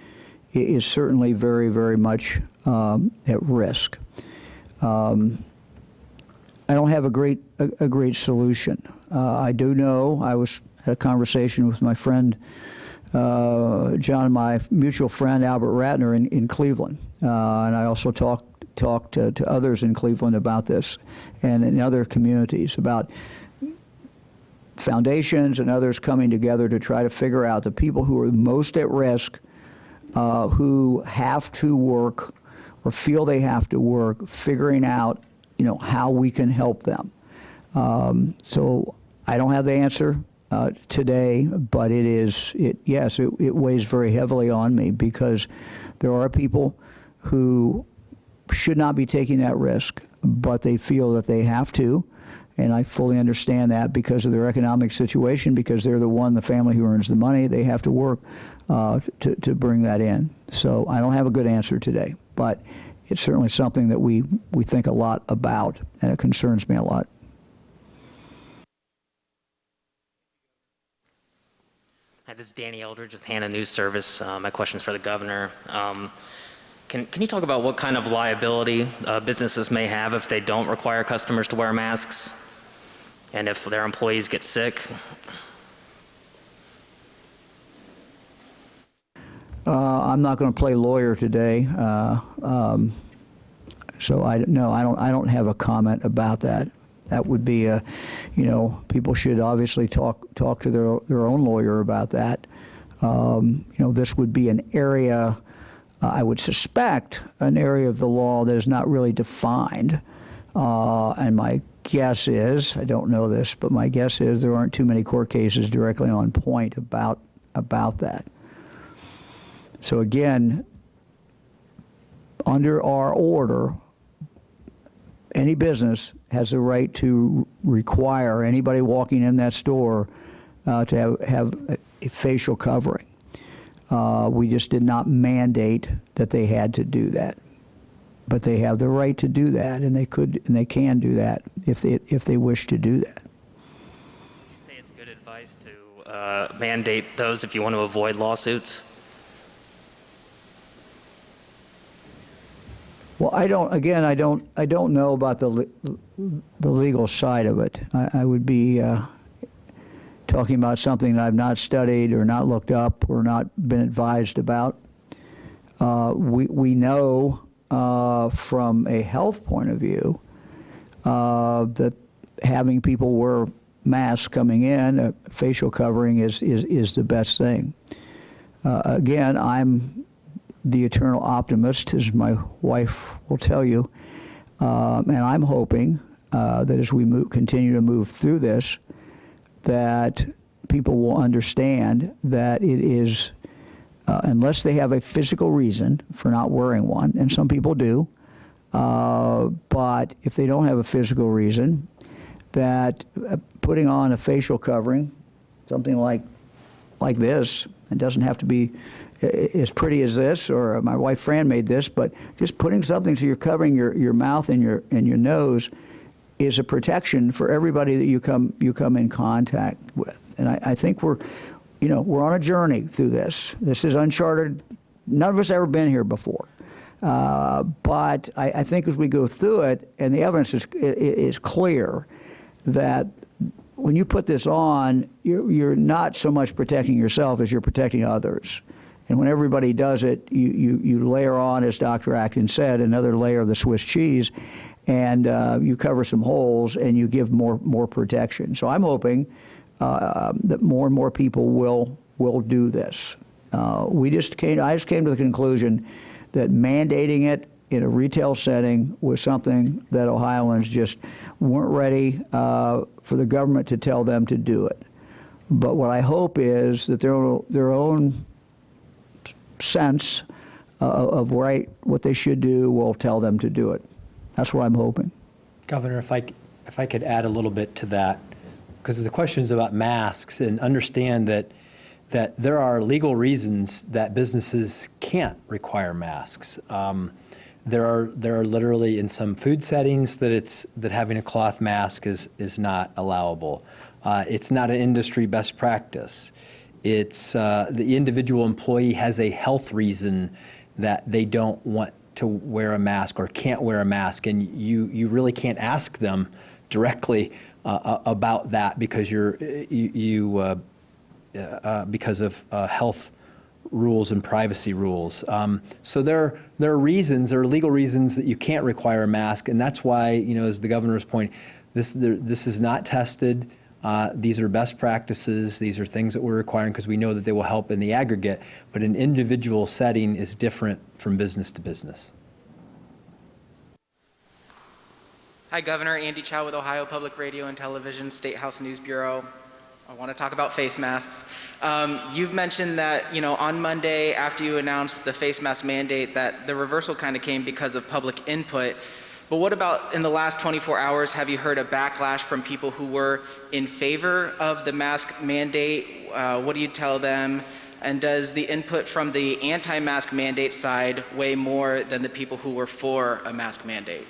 is certainly very, very much at risk. I don't have a great solution. I do know, I had a conversation with my friend John, my mutual friend Albert Ratner in Cleveland, and I also talked to others in Cleveland about this, and in other communities about foundations and others coming together to try to figure out the people who are most at risk, who have to work or feel they have to work, figuring out, you know, how we can help them. So I don't have the answer today, but yes, it weighs very heavily on me, because there are people who should not be taking that risk, but they feel that they have to, and I fully understand that because of their economic situation, because they're the family who earns the money. They have to work to bring that in. So I don't have a good answer today, but it's certainly something that we think a lot about, and it concerns me a lot. Hi, this is Danny Eldridge with Hannah News Service. My question is for the governor. Can you talk about what kind of liability businesses may have if they don't require customers to wear masks, and if their employees get sick? I'm not going to play lawyer today, so I don't have a comment about that. That would be people should obviously talk to their own lawyer about that. This would be an area, I would suspect, an area of the law that is not really defined. And my guess is, I don't know this, but my guess is there aren't too many court cases directly on point about that. So again, under our order, any business has the right to require anybody walking in that store to have a facial covering. We just did not mandate that they had to do that, but they have the right to do that, and they can do that if they wish to do that. Would you say it's good advice to mandate those if you want to avoid lawsuits? Well, I don't know about the legal side of it. I would be talking about something that I've not studied or not looked up or not been advised about. We know from a health point of view that having people wear masks coming in, a facial covering is the best thing. Again, I'm the eternal optimist, as my wife will tell you, and I'm hoping that as we continue to move through this, that people will understand that it is, unless they have a physical reason for not wearing one, and some people do, but if they don't have a physical reason, that putting on a facial covering, something like this, it doesn't have to be as pretty as this, or my wife Fran made this, but just putting something so you're covering your mouth and your nose is a protection for everybody that you come in contact with. And I think we're on a journey through this. This is uncharted. None of us ever been here before. But I think as we go through it, and the evidence is clear, that when you put this on, you're not so much protecting yourself as you're protecting others. And when everybody does it, you layer on, as Dr. Acton said, another layer of the Swiss cheese, and you cover some holes and you give more protection. So I'm hoping that more and more people will do this. I just came to the conclusion that mandating it in a retail setting was something that Ohioans just weren't ready for the government to tell them to do it. But what I hope is that their own sense of what they should do will tell them to do it. That's what I'm hoping. Governor, if I could add a little bit to that, because the question is about masks, and understand that there are legal reasons that businesses can't require masks. There are literally in some food settings that having a cloth mask is not allowable. It's not an industry best practice. It's the individual employee has a health reason that they don't want to wear a mask or can't wear a mask, and you really can't ask them directly about that because because of health rules and privacy rules. So there are reasons, there are legal reasons that you can't require a mask, and that's why, as the governor's point, this is not tested. These are best practices. These are things that we're requiring because we know that they will help in the aggregate, but an individual setting is different from business to business. Hi, Governor. Andy Chow with Ohio Public Radio and Television, State House News Bureau. I want to talk about face masks. You've mentioned that, on Monday after you announced the face mask mandate, that the reversal kind of came because of public input. But what about in the last 24 hours, have you heard a backlash from people who were in favor of the mask mandate? What do you tell them? And does the input from the anti-mask mandate side weigh more than the people who were for a mask mandate?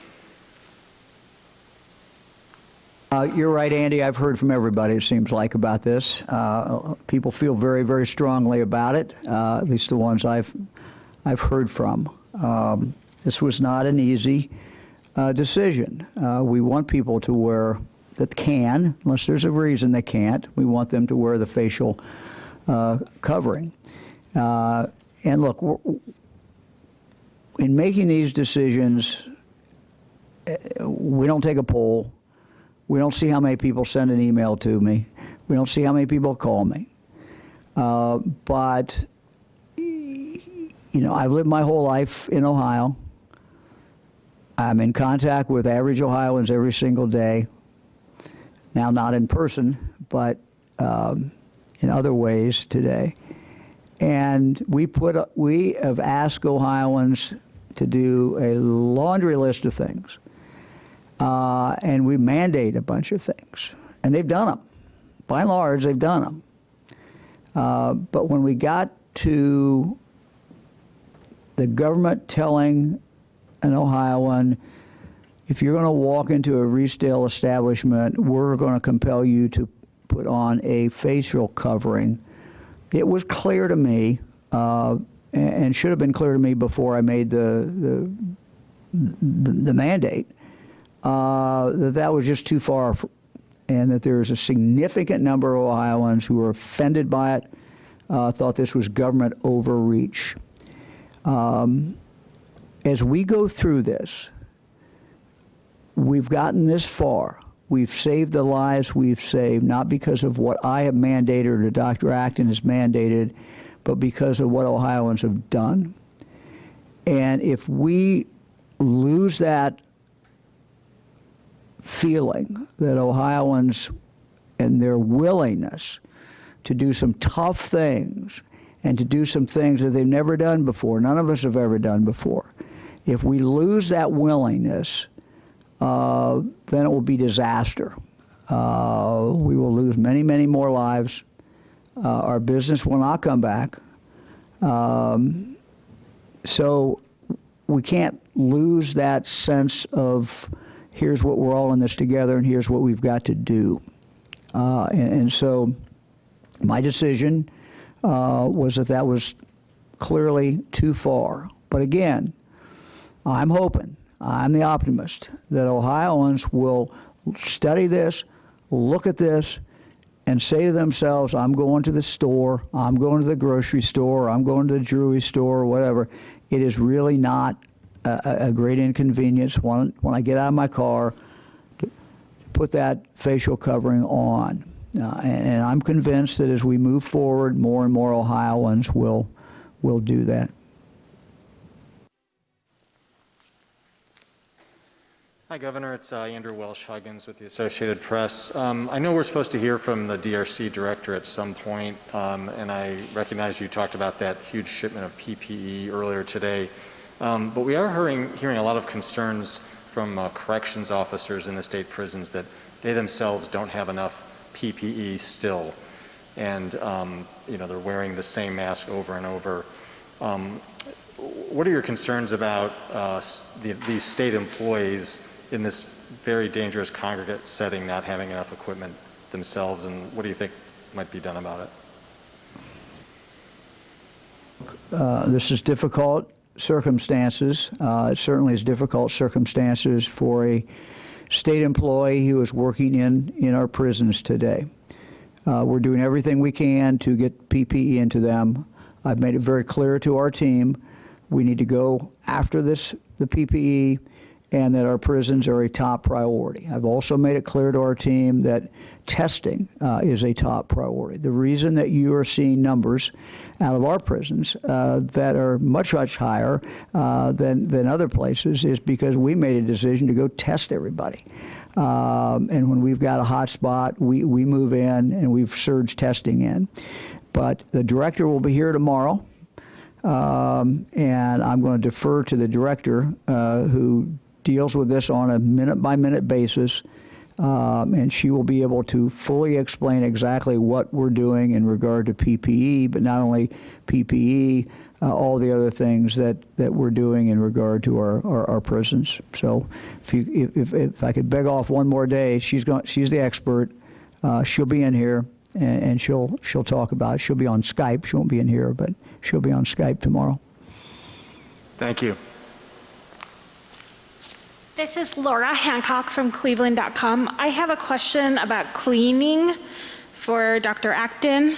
You're right, Andy. I've heard from everybody, it seems like, about this. People feel very, very strongly about it, at least the ones I've heard from. This was not an easy decision. We want people to wear, that can, unless there's a reason they can't, we want them to wear the facial covering. And look, in making these decisions, we don't take a poll. We don't see how many people send an email to me. We don't see how many people call me. But, I've lived my whole life in Ohio. I'm in contact with average Ohioans every single day. Now, not in person, but in other ways today. And we have asked Ohioans to do a laundry list of things. And we mandate a bunch of things. And they've done them. By and large, they've done them. But when we got to the government telling an Ohioan, if you're going to walk into a retail establishment, we're going to compel you to put on a facial covering, it was clear to me, and should have been clear to me before I made the mandate, that was just too far, and that there's a significant number of Ohioans who were offended by it, thought this was government overreach. As we go through this, we've gotten this far. We've saved the lives we've saved, not because of what I have mandated or Dr. Acton has mandated, but because of what Ohioans have done. And if we lose that feeling that Ohioans and their willingness to do some tough things and to do some things that they've never done before, none of us have ever done before, if we lose that willingness, then it will be disaster. We will lose many, many more lives. Our business will not come back. So we can't lose that sense of here's what we're all in this together and here's what we've got to do. And so my decision was that was clearly too far. But again, I'm hoping, I'm the optimist, that Ohioans will study this, look at this, and say to themselves, I'm going to the store, I'm going to the grocery store, I'm going to the jewelry store, or whatever. It is really not a great inconvenience when I get out of my car to put that facial covering on. And I'm convinced that as we move forward, more and more Ohioans will do that. Hi, Governor. It's Andrew Welsh-Huggins with the Associated Press. I know we're supposed to hear from the DRC director at some point, and I recognize you talked about that huge shipment of PPE earlier today. But we are hearing a lot of concerns from corrections officers in the state prisons that they themselves don't have enough PPE still, and they're wearing the same mask over and over. What are your concerns about these state employees in this very dangerous congregate setting not having enough equipment themselves, and what do you think might be done about it? This is difficult circumstances. It certainly is difficult circumstances for a state employee who is working in our prisons today. We're doing everything we can to get PPE into them. I've made it very clear to our team we need to go after the PPE, and that our prisons are a top priority. I've also made it clear to our team that testing is a top priority. The reason that you are seeing numbers out of our prisons that are much, much higher than other places is because we made a decision to go test everybody. And when we've got a hot spot, we move in and we've surged testing in. But the director will be here tomorrow, and I'm going to defer to the director who deals with this on a minute-by-minute basis, and she will be able to fully explain exactly what we're doing in regard to PPE, but not only PPE, all the other things that we're doing in regard to our prisons. So if I could beg off one more day, she's the expert. She'll be in here, and she'll talk about it. She'll be on Skype. She won't be in here, but she'll be on Skype tomorrow. Thank you. This is Laura Hancock from Cleveland.com. I have a question about cleaning for Dr. Acton.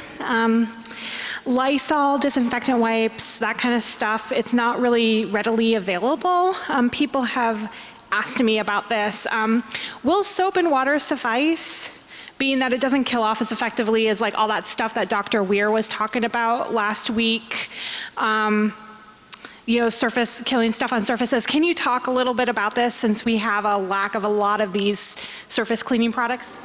Lysol, disinfectant wipes, that kind of stuff, it's not really readily available. People have asked me about this. Will soap and water suffice? Being that it doesn't kill off as effectively as like all that stuff that Dr. Weir was talking about last week. Surface killing stuff on surfaces. Can you talk a little bit about this since we have a lack of a lot of these surface cleaning products?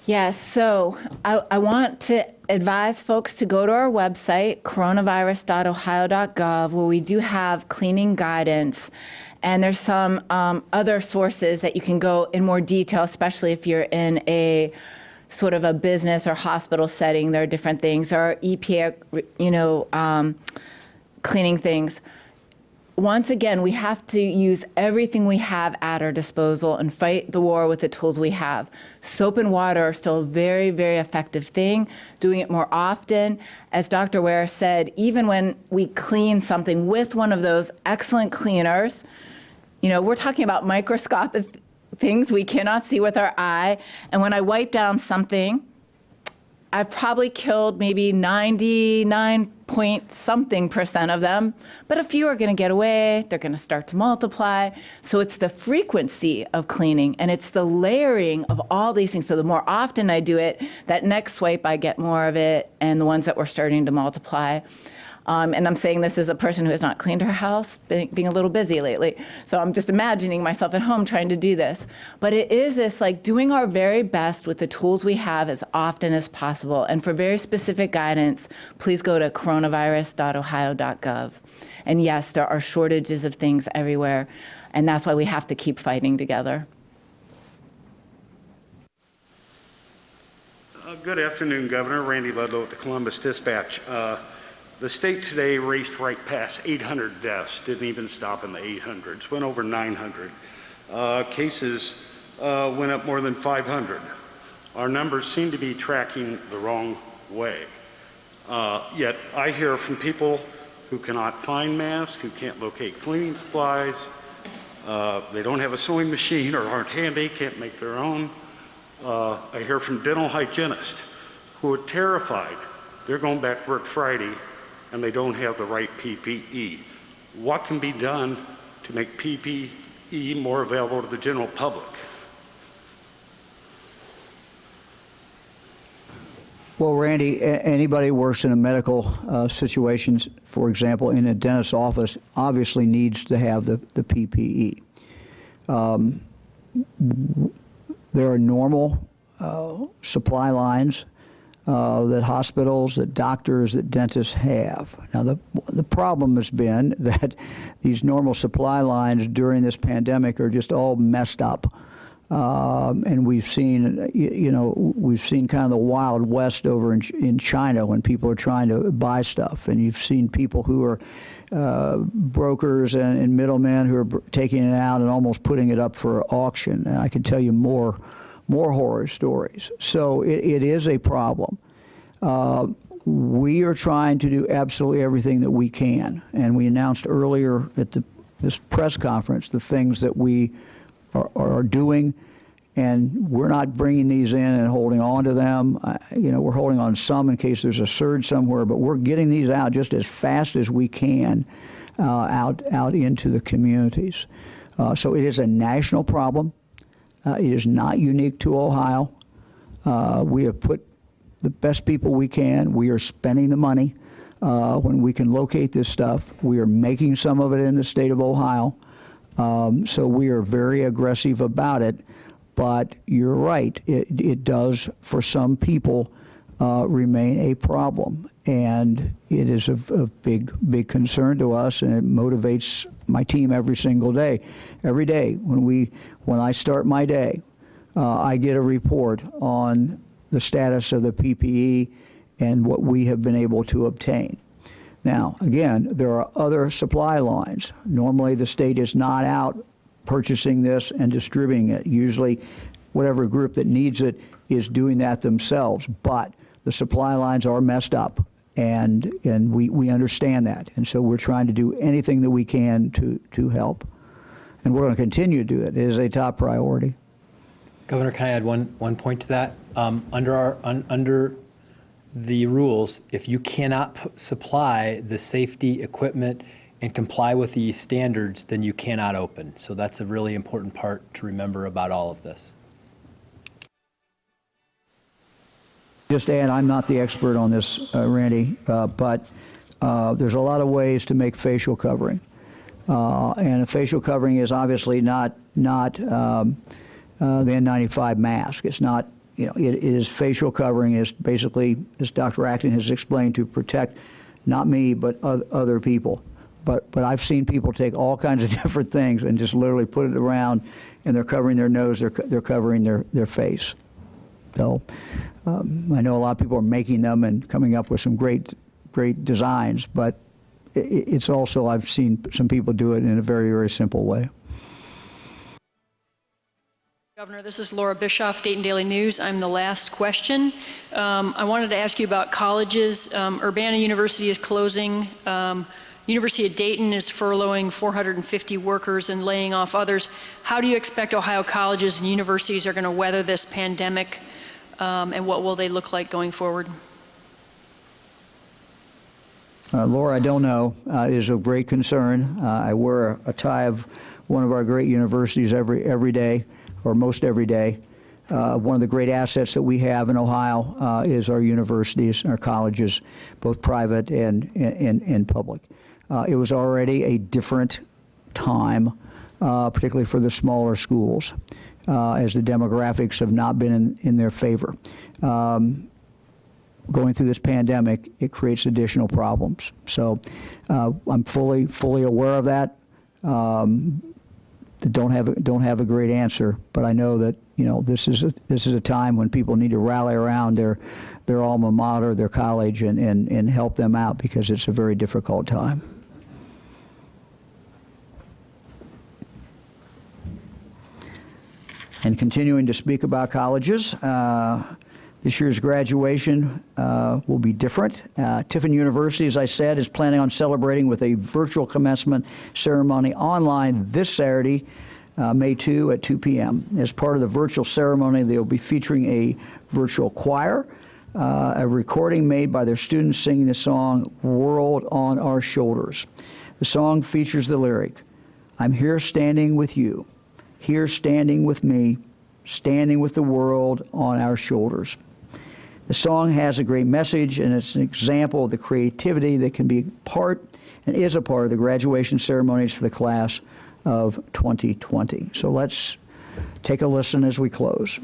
Yes, so I want to advise folks to go to our website, coronavirus.ohio.gov, where we do have cleaning guidance. And there's some other sources that you can go in more detail, especially if you're in a sort of a business or hospital setting. There are different things. There are EPA, cleaning things. Once again, we have to use everything we have at our disposal and fight the war with the tools we have. Soap and water are still a very, very effective thing. Doing it more often. As Dr. Ware said, even when we clean something with one of those excellent cleaners, we're talking about microscopic things we cannot see with our eye. And when I wipe down something, I've probably killed maybe 99-point-something% of them, but a few are going to get away. They're going to start to multiply. So it's the frequency of cleaning, and it's the layering of all these things. So the more often I do it, that next swipe I get more of it, and the ones that were starting to multiply. And I'm saying this as a person who has not cleaned her house, being a little busy lately. So I'm just imagining myself at home trying to do this. But it is this like doing our very best with the tools we have as often as possible. And for very specific guidance, please go to coronavirus.ohio.gov. And yes, there are shortages of things everywhere. And that's why we have to keep fighting together. Good afternoon, Governor. Randy Ludlow with the Columbus Dispatch. The state today raced right past 800 deaths, didn't even stop in the 800s, went over 900. Cases went up more than 500. Our numbers seem to be tracking the wrong way. Yet I hear from people who cannot find masks, who can't locate cleaning supplies. They don't have a sewing machine or aren't handy, can't make their own. I hear from dental hygienists who are terrified. They're going back to work Friday and they don't have the right PPE. What can be done to make PPE more available to the general public? Well, Randy, anybody who works in a medical situations, for example, in a dentist's office, obviously needs to have the PPE. There are normal supply lines that hospitals, that doctors, that dentists have. Now, the problem has been that these normal supply lines during this pandemic are just all messed up. And we've seen, we've seen kind of the Wild West over in China when people are trying to buy stuff. And you've seen people who are brokers and middlemen who are taking it out and almost putting it up for auction. And I can tell you more horror stories. So it is a problem. We are trying to do absolutely everything that we can. And we announced earlier at this press conference the things that we are doing, and we're not bringing these in and holding on to them. We're holding on some in case there's a surge somewhere, but we're getting these out just as fast as we can out into the communities. So it is a national problem. It is not unique to Ohio. We have put the best people we can. We are spending the money when we can locate this stuff. We are making some of it in the state of Ohio. So we are very aggressive about it, but you're right, it does, for some people, remain a problem. And it is of big concern to us, and it motivates my team every single day. Every day when I start my day, I get a report on the status of the PPE and what we have been able to obtain. Now, again, there are other supply lines. Normally, the state is not out purchasing this and distributing it. Usually, whatever group that needs it is doing that themselves. But the supply lines are messed up, and we understand that. And so we're trying to do anything that we can to help. And we're going to continue to do it. It is a top priority. Governor, can I add one point to that? Under the rules, if you cannot supply the safety equipment and comply with the standards, then you cannot open. So that's a really important part to remember about all of this. Just add, I'm not the expert on this, Randy, but there's a lot of ways to make facial covering. And a facial covering is obviously not the N95 mask. It's not. It is facial covering is basically, as Dr. Acton has explained, to protect not me, but other people. But I've seen people take all kinds of different things and just literally put it around, and they're covering their nose, they're covering their face. So I know a lot of people are making them and coming up with some great designs, but it's also, I've seen some people do it in a very, very simple way. Governor, this is Laura Bischoff, Dayton Daily News. I'm the last question. I wanted to ask you about colleges. Urbana University is closing. University of Dayton is furloughing 450 workers and laying off others. How do you expect Ohio colleges and universities are going to weather this pandemic, and what will they look like going forward? Laura, I don't know. It is of great concern. I wear a tie of one of our great universities every day, or most every day. One of the great assets that we have in Ohio is our universities, our colleges, both private and public. It was already a different time, particularly for the smaller schools, as the demographics have not been in their favor. Going through this pandemic, it creates additional problems. So I'm fully aware of that. Don't have a great answer, but I know that this is a time when people need to rally around their alma mater, their college, and help them out, because it's a very difficult time. And continuing to speak about colleges, the This year's graduation will be different. Tiffin University, as I said, is planning on celebrating with a virtual commencement ceremony online this Saturday, May 2 at 2 p.m. As part of the virtual ceremony, they will be featuring a virtual choir, a recording made by their students singing the song World on Our Shoulders. The song features the lyric, I'm here standing with you, here standing with me, standing with the world on our shoulders. The song has a great message, and it's an example of the creativity that can be part and is a part of the graduation ceremonies for the class of 2020. So let's take a listen as we close.